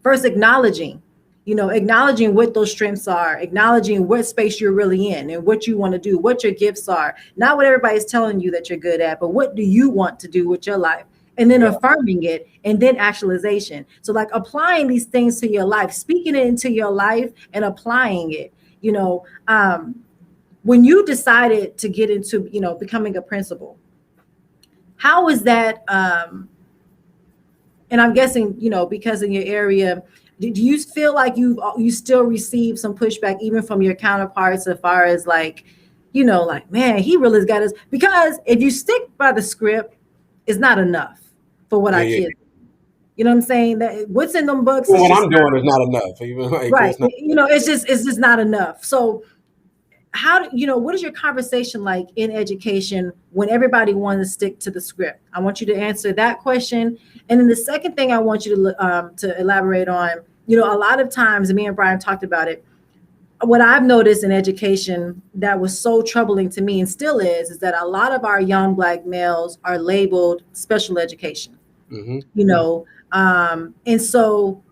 first acknowledging what those strengths are, acknowledging what space you're really in and what you want to do, what your gifts are, not what everybody's telling you that you're good at, but what do you want to do with your life? And then affirming it, and then actualization. So like applying these things to your life, speaking it into your life and applying it. When you decided to get into, becoming a principal, how was that? And I'm guessing, because in your area, do you feel like you still receive some pushback even from your counterparts as far as like, like, man, he really's got us? Because if you stick by the script, it's not enough for what I kids. You know what I'm saying? That what's in them books. Well, what I'm doing is not enough. Even like, right. It's just not enough. So what is your conversation like in education when everybody wants to stick to the script? I want you to answer that question. And then the second thing I want you to elaborate on, a lot of times, me and Brian talked about it. What I've noticed in education that was so troubling to me and still is that a lot of our young Black males are labeled special education, and so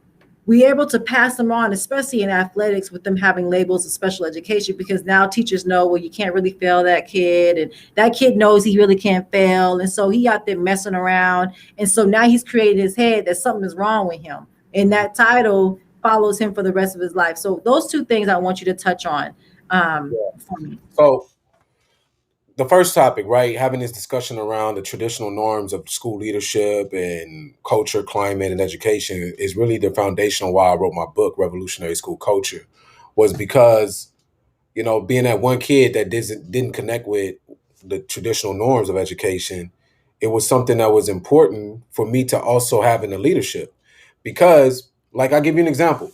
we're able to pass them on, especially in athletics, with them having labels of special education, because now teachers know, well, you can't really fail that kid. And that kid knows he really can't fail. And so he out there messing around. And so now he's created his head that something is wrong with him. And that title follows him for the rest of his life. So those two things I want you to touch on. For me. So the first topic, right, having this discussion around the traditional norms of school leadership and culture, climate, and education is really the foundation of why I wrote my book, Revolutionary School Culture, was because, being that one kid that didn't connect with the traditional norms of education, it was something that was important for me to also have in the leadership. Because, like, I'll give you an example.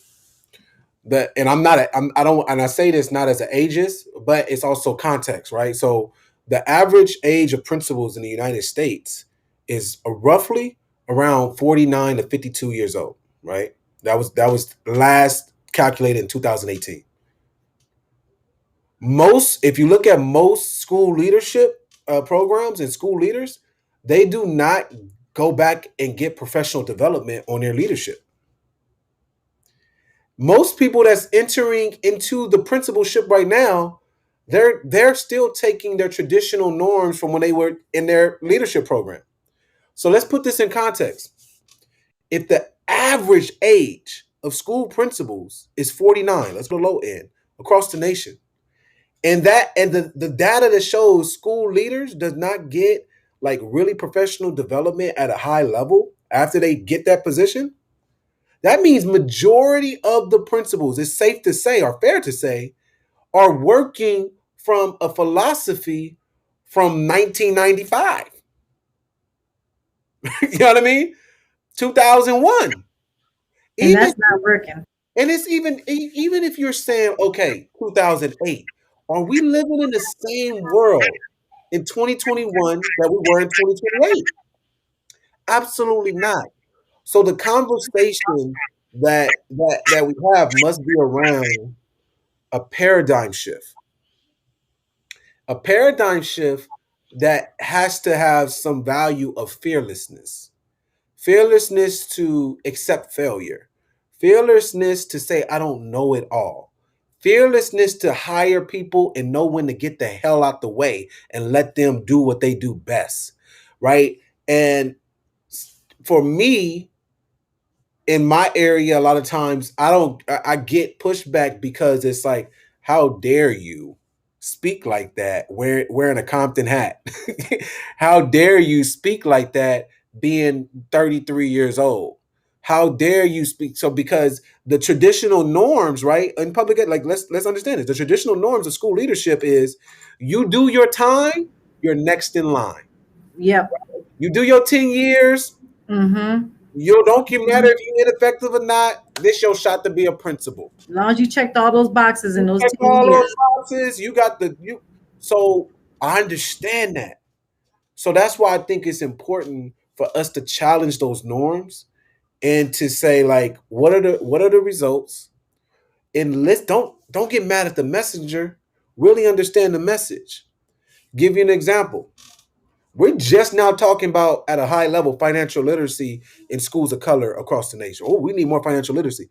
And I say this not as an ageist, but it's also context, right? So the average age of principals in the United States is roughly around 49 to 52 years old, right? That was last calculated in 2018. If you look at most school leadership programs and school leaders, they do not go back and get professional development on their leadership. Most people that's entering into the principalship right now, they're still taking their traditional norms from when they were in their leadership program. So let's put this in context. If the average age of school principals is 49, let's go low end across the nation, and the data that shows school leaders does not get like really professional development at a high level after they get that position, that means majority of the principals, it's safe to say, or fair to say, are working from a philosophy from 1995. You know what I mean? 2001. And that's not working. And it's even if you're saying, okay, 2008, are we living in the same world in 2021 that we were in 2028? Absolutely not. So the conversation that we have must be around a paradigm shift. A paradigm shift that has to have some value of fearlessness. Fearlessness to accept failure. Fearlessness to say, I don't know it all. Fearlessness to hire people and know when to get the hell out the way and let them do what they do best. Right. And for me, in my area, a lot of times I get pushback because it's like, how dare you speak like that wearing a Compton hat? How dare you speak like that being 33 years old? How dare you speak? So because the traditional norms, right, in public, like let's understand this. The traditional norms of school leadership is you do your time, you're next in line. Yep. You do your 10 years, Mm-hmm. you don't get matter if you're ineffective or not. This your shot to be a principal. As long as you checked all those boxes in You those check 10 all those years. boxes. You got the you. So I understand that. So that's why I think it's important for us to challenge those norms and to say like, what are the results? And let's don't get mad at the messenger. Really understand the message. Give you an example. We're just now talking about at a high level financial literacy in schools of color across the nation. Oh, we need more financial literacy.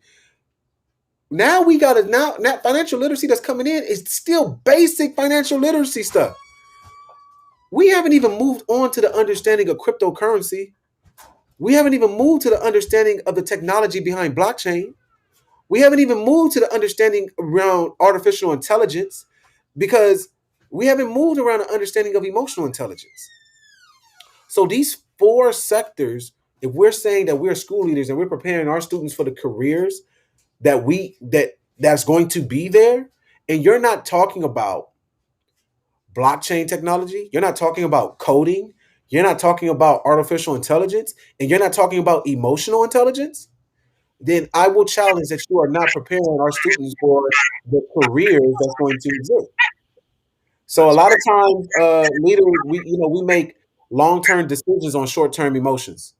Now we got to now financial literacy that's coming in is still basic financial literacy stuff. We haven't even moved on to the understanding of cryptocurrency. We haven't even moved to the understanding of the technology behind blockchain. We haven't even moved to the understanding around artificial intelligence because we haven't moved around the understanding of emotional intelligence. So these four sectors, if we're saying that we're school leaders and we're preparing our students for the careers that's going to be there, and you're not talking about blockchain technology, you're not talking about coding, you're not talking about artificial intelligence, and you're not talking about emotional intelligence, then I will challenge that you are not preparing our students for the careers that's going to exist. So a lot of times, leaders, we make long-term decisions on short-term emotions,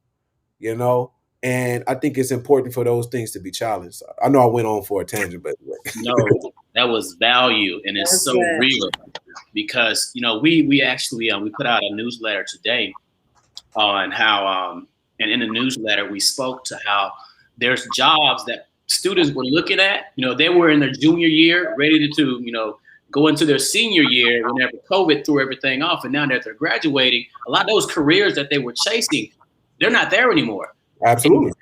you know, and I think it's important for those things to be challenged. I know I went on for a tangent, but No, that was value, and it's That's so good. real because we actually we put out a newsletter today on how and in the newsletter we spoke to how there's jobs that students were looking at. They were in their junior year, ready to go into their senior year whenever COVID threw everything off, and now that they're graduating, a lot of those careers that they were chasing, they're not there anymore. absolutely.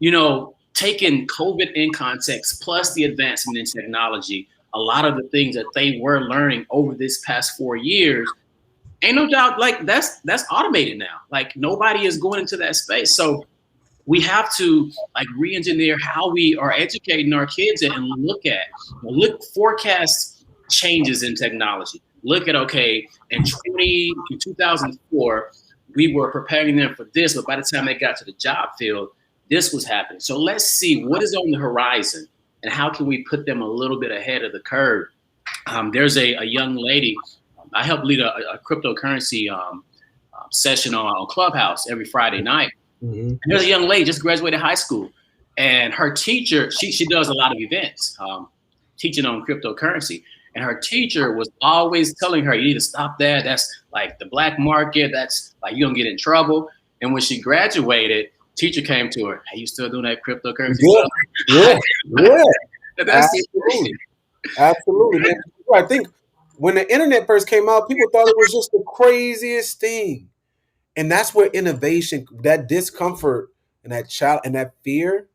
And, taking COVID in context, plus the advancement in technology, a lot of the things that they were learning over this past 4 years, ain't no doubt, like that's automated now. Like nobody is going into that space. So we have to like re-engineer how we are educating our kids and look forecast changes in technology. Look at, okay, in 2004, we were preparing them for this, but by the time they got to the job field, this was happening. So let's see what is on the horizon and how can we put them a little bit ahead of the curve. There's a young lady, I help lead a cryptocurrency session on Clubhouse every Friday night. Mm-hmm. There's a young lady just graduated high school, and her teacher, she does a lot of events, teaching on cryptocurrency. And her teacher was always telling her, you need to stop that. That's like the black market. That's like, you're gonna get in trouble. And when she graduated, teacher came to her, hey, you still doing that cryptocurrency stuff? Yeah. That's Absolutely, man. I think when the internet first came out, people thought it was just the craziest thing. And that's where innovation, that discomfort and that child and that fear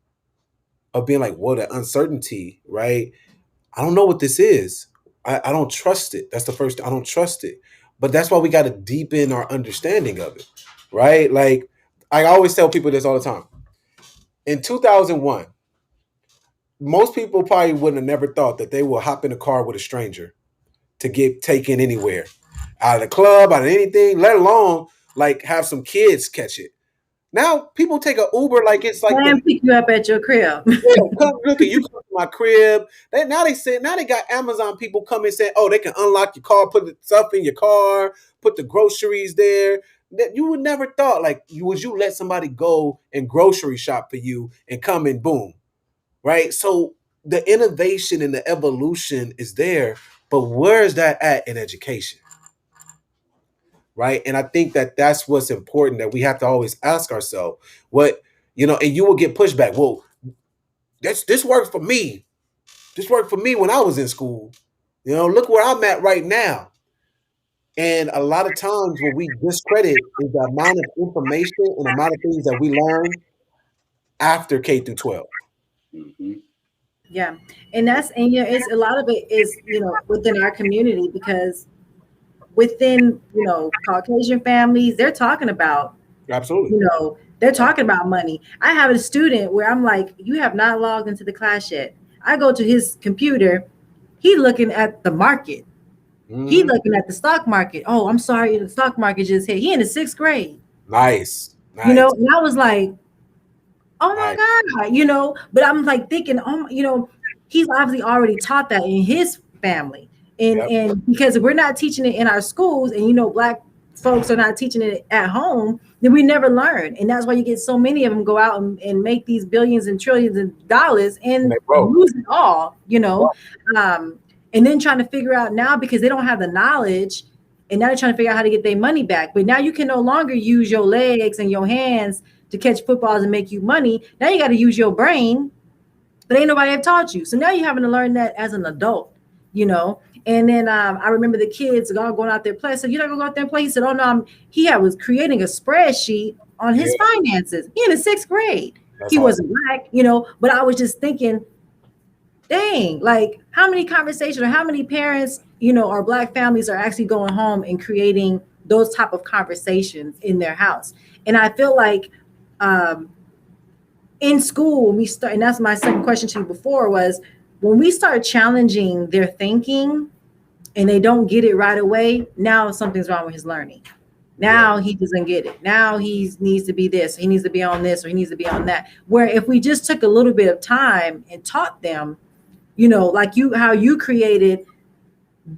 of being like, whoa, that uncertainty, right? I don't know what this is. I don't trust it. That's the first, I don't trust it. But that's why we got to deepen our understanding of it, right? Like, I always tell people this all the time. In 2001, most people probably wouldn't have never thought that they will hop in a car with a stranger to get taken anywhere, out of the club, out of anything, let alone like have some kids catch it. Now people take an Uber like it's like And pick you up at your crib. come look at you come to my crib. Now they got Amazon people come and say, oh, they can unlock your car, put the stuff in your car, put the groceries there. That you would never thought, like, would you let somebody go and grocery shop for you and come and boom, right? So the innovation and the evolution is there, but where is that at in education? Right. And I think that that's what's important, that we have to always ask ourselves what, and you will get pushback. Well, this worked for me. This worked for me when I was in school. Look where I'm at right now. And a lot of times what we discredit is the amount of information and amount of things that we learn after K through 12. Mm-hmm. Yeah. And it's a lot of it is, within our community, because within, Caucasian families, they're talking about, Absolutely. They're talking about money. I have a student where I'm like, you have not logged into the class yet. I go to his computer. He's looking at the market. Mm-hmm. He's looking at the stock market. Oh, I'm sorry. The stock market just hit. He in the 6th grade. Nice. And I was like, oh my God, but I'm like thinking, he's obviously already taught that in his family. And because we're not teaching it in our schools, and Black folks are not teaching it at home, then we never learn. And that's why you get so many of them go out and make these billions and trillions of dollars and lose it all, and then trying to figure out now, because they don't have the knowledge, and now they're trying to figure out how to get their money back. But now you can no longer use your legs and your hands to catch footballs and make you money. Now you got to use your brain, but ain't nobody ever taught you. So now you're having to learn that as an adult, And then I remember the kids all going out there and play. So you're not gonna go out there and play. He said, oh no, he was creating a spreadsheet on his finances. He in the 6th grade. He wasn't Black, but I was just thinking, dang, like how many conversations or how many parents, or Black families are actually going home and creating those type of conversations in their house. And I feel like in school, when we start, and that's my second question to you before, was when we start challenging their thinking and they don't get it right away, now something's wrong with his learning. Now he doesn't get it. Now he needs to be this, he needs to be on this, or he needs to be on that. Where if we just took a little bit of time and taught them, like how you created,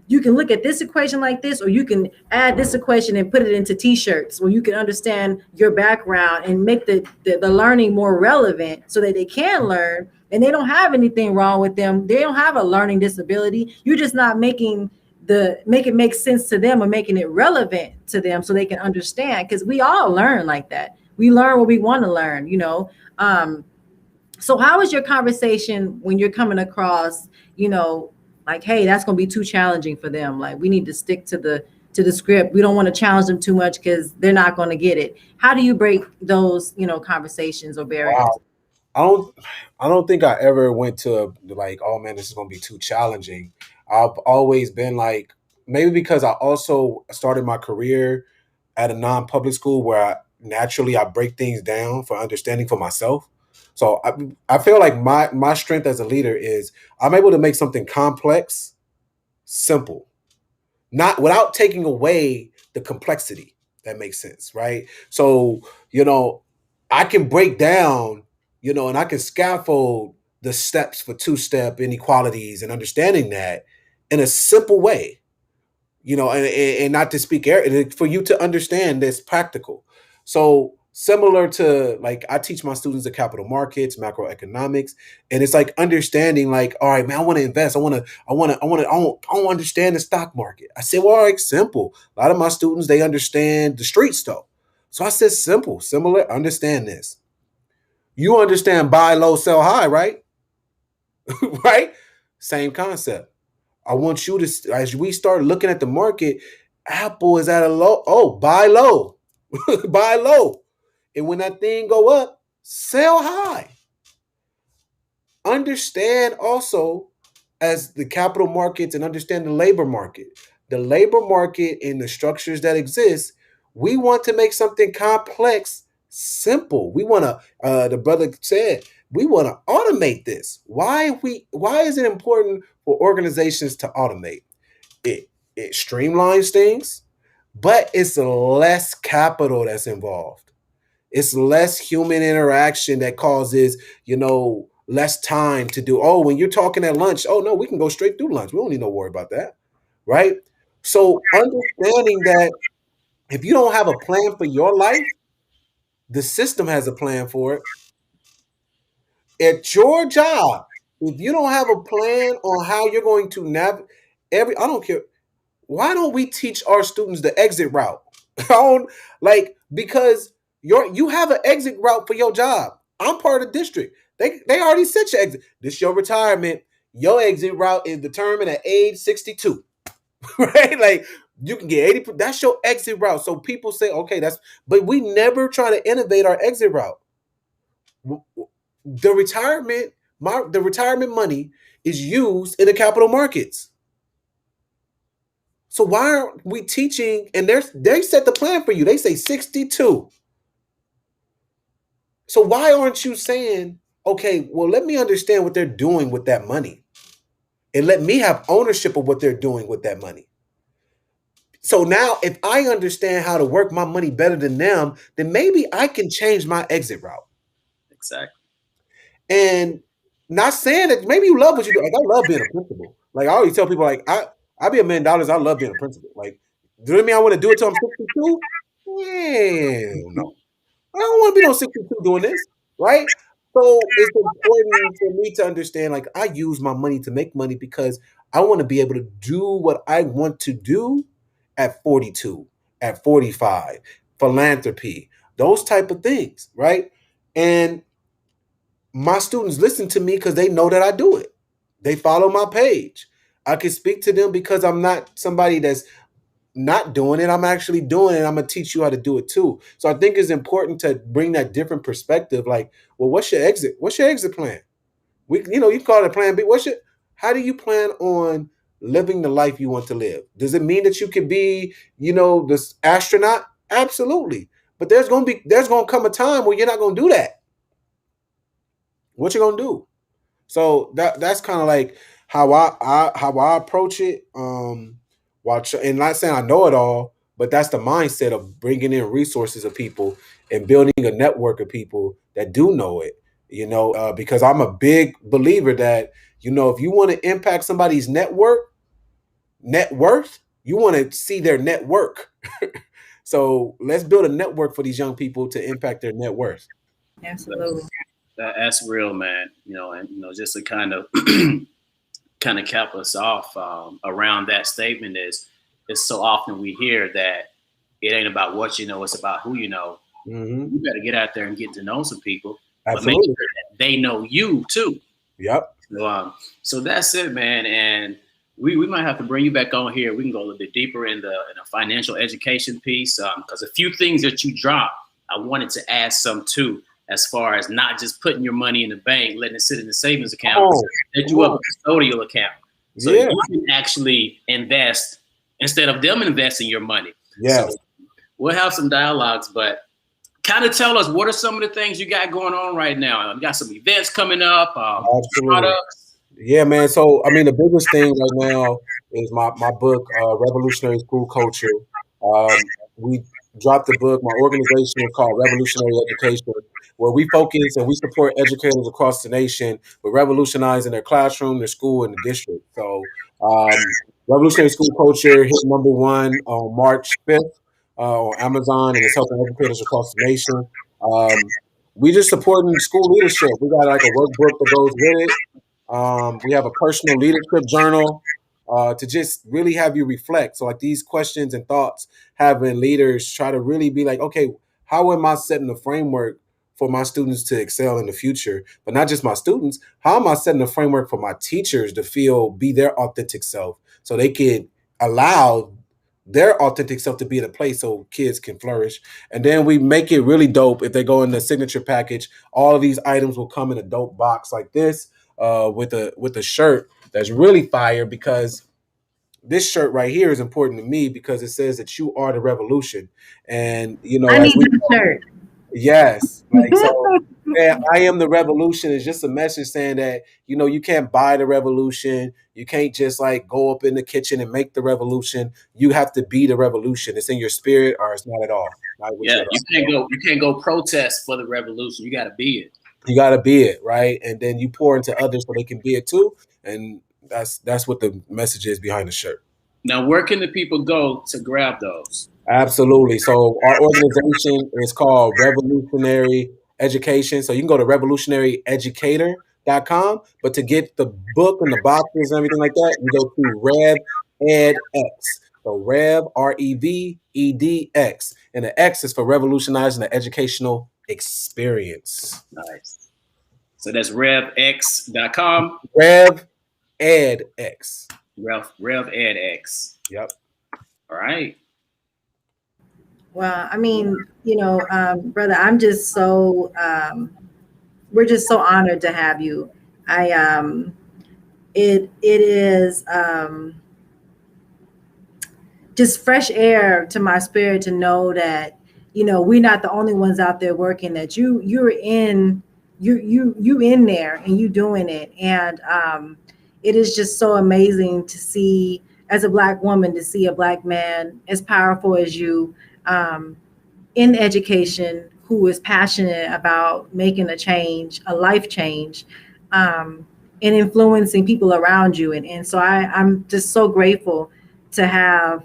you can look at this equation like this, or you can add this equation and put it into t-shirts, where you can understand your background and make the learning more relevant so that they can learn, and they don't have anything wrong with them. They don't have a learning disability. You're just not making it make sense to them, or making it relevant to them so they can understand, because we all learn like that. We learn what we want to learn, So how is your conversation when you're coming across, like, hey, that's going to be too challenging for them. Like, we need to stick to the script. We don't want to challenge them too much because they're not going to get it. How do you break those, conversations or barriers? Wow. I don't think I ever went to like, oh man, this is going to be too challenging. I've always been like, maybe because I also started my career at a non-public school where I break things down for understanding for myself. So I feel like my strength as a leader is I'm able to make something complex simple, not without taking away the complexity. That makes sense, right? So, I can break down, and I can scaffold the steps for two-step inequalities and understanding that in a simple way, and not to speak for you to understand this practical. So similar to, like, I teach my students the capital markets, macroeconomics, and it's like understanding, like, all right, man, I want to invest. I don't understand the stock market. I said, well, all right, simple. A lot of my students, they understand the streets though. So I said, similar, understand this. You understand buy low, sell high, right? Right? Same concept. I want you to, as we start looking at the market, Apple is at a low. Oh, buy low, buy low. And when that thing go up, sell high. Understand also as the capital markets and understand the labor market. The labor market and the structures that exist, we want to make something complex simple. We want to, the brother said, we want to automate this. Why is it important for organizations to automate? It streamlines things, but it's less capital that's involved. It's less human interaction that causes, less time to do. Oh, when you're talking at lunch, oh no, we can go straight through lunch. We don't need no worry about that. Right? So understanding that if you don't have a plan for your life, the system has a plan for it. At your job, if you don't have a plan on how you're going to navigate I don't care. Why don't we teach our students the exit route? Because you have an exit route for your job. I'm part of the district. They already set your exit. This your retirement. Your exit route is determined at age 62. Right? Like you can get 80. That's your exit route. So people say, okay, but we never try to innovate our exit route. The retirement money is used in the capital markets. So why aren't we teaching? And they set the plan for you. They say 62. So why aren't you saying, okay, well, let me understand what they're doing with that money, and let me have ownership of what they're doing with that money. So now, if I understand how to work my money better than them, then maybe I can change my exit route. Exactly. And not saying that maybe you love what you do. Like I love being a principal. Like I always tell people, like I be $1 million. I love being a principal. Like, do you mean I want to do it till I'm 62? Yeah, no. I don't want to be no 62 doing this, right? So it's important for me to understand, like I use my money to make money because I want to be able to do what I want to do at 42, at 45, philanthropy, those type of things, right? And my students listen to me because they know that I do it. They follow my page. I can speak to them because I'm not somebody that's not doing it. I'm actually doing it. I'm gonna teach you how to do it too. So I think it's important to bring that different perspective. Like, well, what's your exit? What's your exit plan? You call it plan B. How do you plan on living the life you want to live? Does it mean that you could be, this astronaut? Absolutely. But there's gonna come a time where you're not gonna do that. What you gonna do? So that's kind of like how I approach it. And not saying I know it all, but that's the mindset of bringing in resources of people and building a network of people that do know it. Because I'm a big believer that if you want to impact somebody's net worth, you want to see their network. So let's build a network for these young people to impact their net worth. Absolutely. That's real, man. And just to kind of cap us off around that statement is so often we hear that it ain't about what you know, it's about who you know. Mm-hmm. You got to get out there and get to know some people, Absolutely. but make sure that they know you too. Yep. So that's it, man. And we might have to bring you back on here. We can go a little bit deeper in the financial education piece because a few things that you dropped, I wanted to add some too, as far as not just putting your money in the bank, letting it sit in the savings account, set you up a custodial account. So you can actually invest instead of them investing your money. Yeah. So we'll have some dialogues, but kind of tell us, what are some of the things you got going on right now? You got some events coming up, products. Yeah, man. So, the biggest thing right now is my book, Revolutionary School Culture. We dropped the book. My organization is called Revolutionary Education, where we focus and we support educators across the nation with revolutionizing their classroom, their school, and the district. So, Revolutionary School Culture hit #1 on March 5th on Amazon, and it's helping educators across the nation. We just supporting school leadership. We got like a workbook that goes with it. We have a personal leadership journal to just really have you reflect. So like these questions and thoughts, having leaders try to really be like, okay, how am I setting the framework for my students to excel in the future? But not just my students, how am I setting the framework for my teachers to be their authentic self so they can allow their authentic self to be in a place so kids can flourish. And then we make it really dope. If they go in the signature package, all of these items will come in a dope box like this with a shirt that's really fire, because this shirt right here is important to me because it says that you are the revolution. And I need that shirt. Yes. Like so Yeah, I am the revolution is just a message saying that, you can't buy the revolution. You can't just like go up in the kitchen and make the revolution. You have to be the revolution. It's in your spirit or it's not at all. Not with you Yeah, at all. you can't go protest for the revolution. You got to be it. You got to be it, right? And then you pour into others so they can be it too. And that's what the message is behind the shirt. Now, where can the people go to grab those? Absolutely. So our organization is called Revolutionary Education. So you can go to revolutionaryeducator.com. But to get the book and the boxes and everything like that, you go to Rev EdX. So Rev REVEDX. And the X is for revolutionizing the educational experience. Nice. So that's revx.com. Rev EdX. RevEdX. Yep. All right. Well, I mean, brother, I'm just so we're just so honored to have you. It is just fresh air to my spirit to know that we're not the only ones out there working. That you're in there and you doing it, and it is just so amazing to see, as a Black woman, to see a Black man as powerful as you. In education, who is passionate about making a change, a life change, and influencing people around you. And so I'm just so grateful to have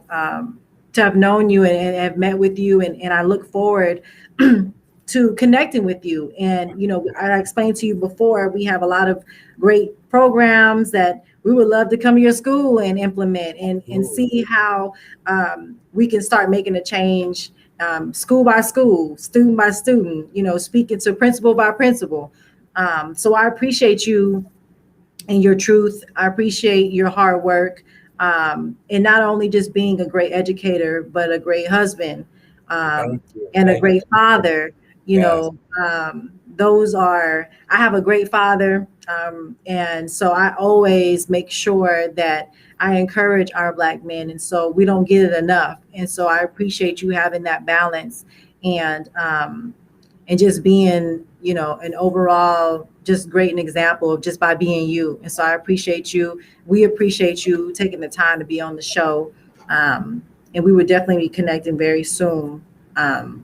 known you and have met with you. And I look forward to connecting with you. And, I explained to you before, we have a lot of great programs that we would love to come to your school and implement and see how we can start making a change. School by school, student by student, speaking to principal by principal. So I appreciate you and your truth. I appreciate your hard work, and not only just being a great educator, but a great husband, and a great father. I have a great father. And so I always make sure that I encourage our Black men. And so we don't get it enough. And so I appreciate you having that balance and just being, an overall just great an example of just by being you. And so I appreciate you. We appreciate you taking the time to be on the show. And we would definitely be connecting very soon, in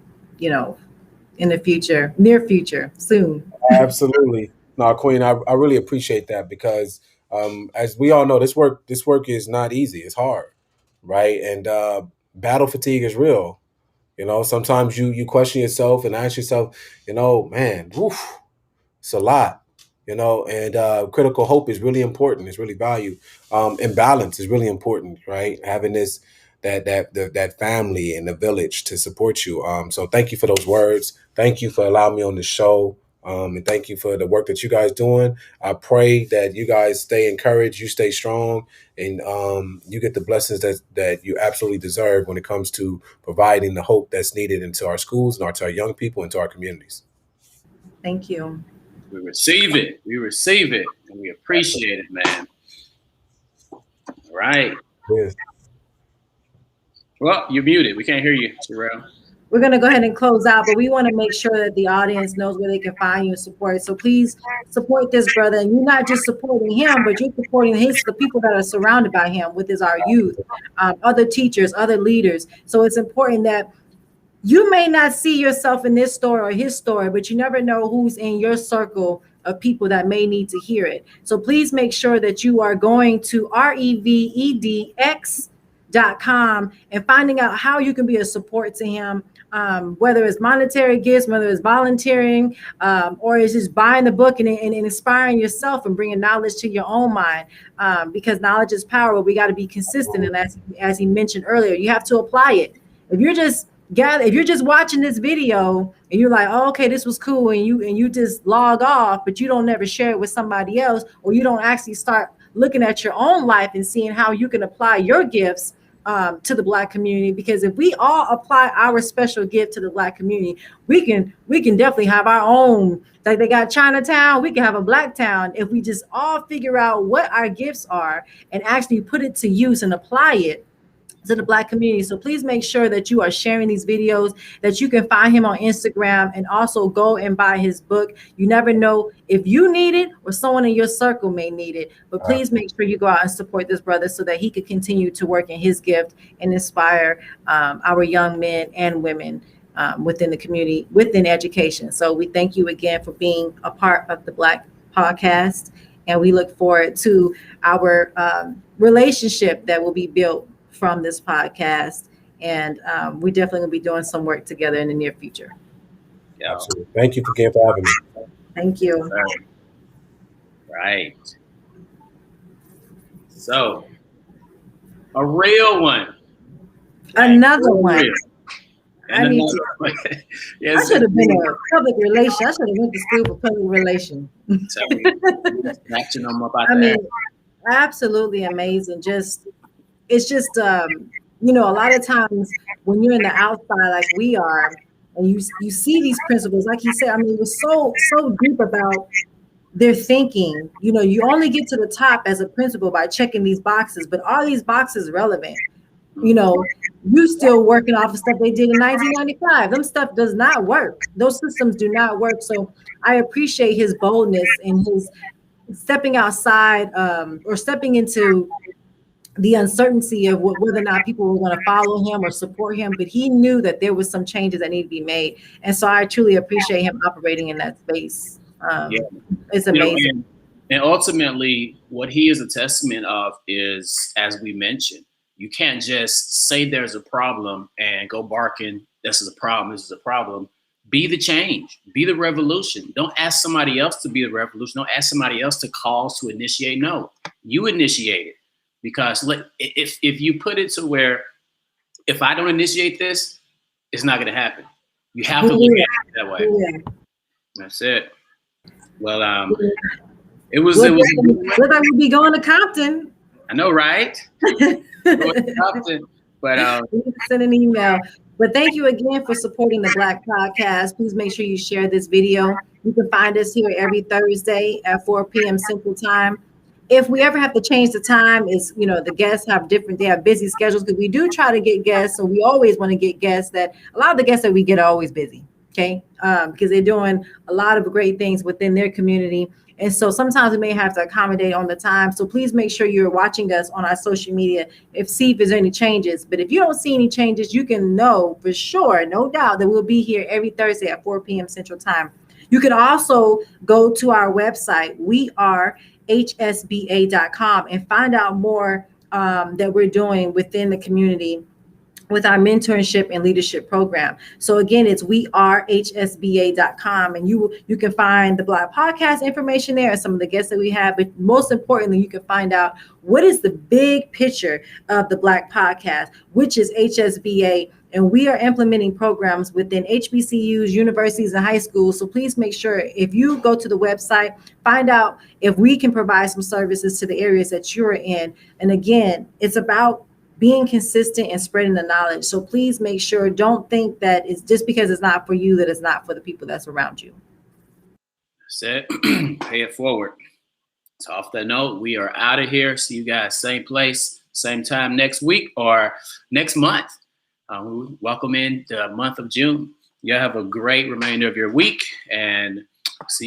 the future, near future, soon. Absolutely. No, Queen, I really appreciate that because as we all know, this work is not easy. It's hard, right? And battle fatigue is real. Sometimes you question yourself and ask yourself, man, woof, it's a lot. And critical hope is really important. It's really valued. And balance is really important, right? Having that family and the village to support you. So thank you for those words. Thank you for allowing me on the show. And thank you for the work that you guys doing. I pray that you guys stay encouraged, you stay strong, and you get the blessings that you absolutely deserve when it comes to providing the hope that's needed into our schools and to our young people and to our communities. Thank you. We receive it. And we appreciate it, man. All right. Yes. Well, you're muted. We can't hear you, Terrell. We're going to go ahead and close out, but we want to make sure that the audience knows where they can find you and support. So please support this brother. And you're not just supporting him, but you're supporting the people that are surrounded by him, which is our youth, other teachers, other leaders. So it's important that you may not see yourself in this story or his story, but you never know who's in your circle of people that may need to hear it. So please make sure that you are going to REVEDX.com and finding out how you can be a support to him, whether it's monetary gifts, whether it's volunteering, or it's just buying the book and inspiring yourself and bringing knowledge to your own mind, because knowledge is power. But we got to be consistent. And as he mentioned earlier, you have to apply it. If you're just watching this video and you're like, oh, okay, this was cool, and you just log off, but you don't never share it with somebody else, or you don't actually start looking at your own life and seeing how you can apply your gifts to the Black community. Because if we all apply our special gift to the Black community, we can definitely have our own. Like they got Chinatown, we can have a Black town if we just all figure out what our gifts are and actually put it to use and apply it. to the Black community. So please make sure that you are sharing these videos, that you can find him on Instagram, and also go and buy his book. You never know if you need it or someone in your circle may need it, but please make sure you go out and support this brother so that he could continue to work in his gift and inspire our young men and women within the community, within education. So we thank you again for being a part of the Black podcast, and we look forward to our relationship that will be built from this podcast, and we definitely will be doing some work together in the near future. Yeah. Absolutely. Thank you again for having me. Thank you. Right. So, a real one. Another one. And I need another to. one. I Yes, should have been a public relations. I should have went to school for public relations. snatching them up out I there. mean, absolutely amazing. It's just you know, a lot of times when you're in the outside like we are, and you see these principles, like he said, I mean, it was so deep about their thinking. You know, you only get to the top as a principal by checking these boxes, but are these boxes relevant? You know, you still working off of stuff they did in 1995. Them stuff does not work. Those systems do not work. So I appreciate his boldness and his stepping outside or stepping into the uncertainty of whether or not people were going to follow him or support him, but he knew that there was some changes that needed to be made. And so I truly appreciate him operating in that space. It's amazing. And ultimately, what he is a testament of is, as we mentioned, you can't just say there's a problem and go barking, this is a problem, this is a problem. Be the change, be the revolution. Don't ask somebody else to be the revolution. Don't ask somebody else to cause, to initiate. No, you initiate it. Because if you put it to where, if I don't initiate this, it's not going to happen. You have to look at it that way. Yeah. That's it. Well, it was. Look like we'll be going to Compton. I know, right? Compton, but send an email. But thank you again for supporting the Black Podcast. Please make sure you share this video. You can find us here every Thursday at 4 p.m. Central Time. If we ever have to change the time, is, you know, the guests they have busy schedules, because we do try to get guests. So we always want to get guests a lot of the guests that we get are always busy. Okay. Because they're doing a lot of great things within their community. And so sometimes we may have to accommodate on the time. So please make sure you're watching us on our social media, see if there's any changes. But if you don't see any changes, you can know for sure, no doubt, that we'll be here every Thursday at 4 p.m. Central Time. You can also go to our website. We are hsba.com and find out more that we're doing within the community with our mentorship and leadership program. So again, it's wearehsba.com, and you can find the Black Podcast information there and some of the guests that we have. But most importantly, you can find out what is the big picture of the Black Podcast, which is HSBA. And we are implementing programs within HBCUs, universities, and high schools. So please make sure, if you go to the website, find out if we can provide some services to the areas that you're in. And again, it's about being consistent and spreading the knowledge. So please make sure, don't think that it's just because it's not for you that it's not for the people that's around you. That's it. Pay it forward. So off that note, we are out of here. See you guys same place, same time next week or next month. Welcome in the month of June. You have a great remainder of your week, and see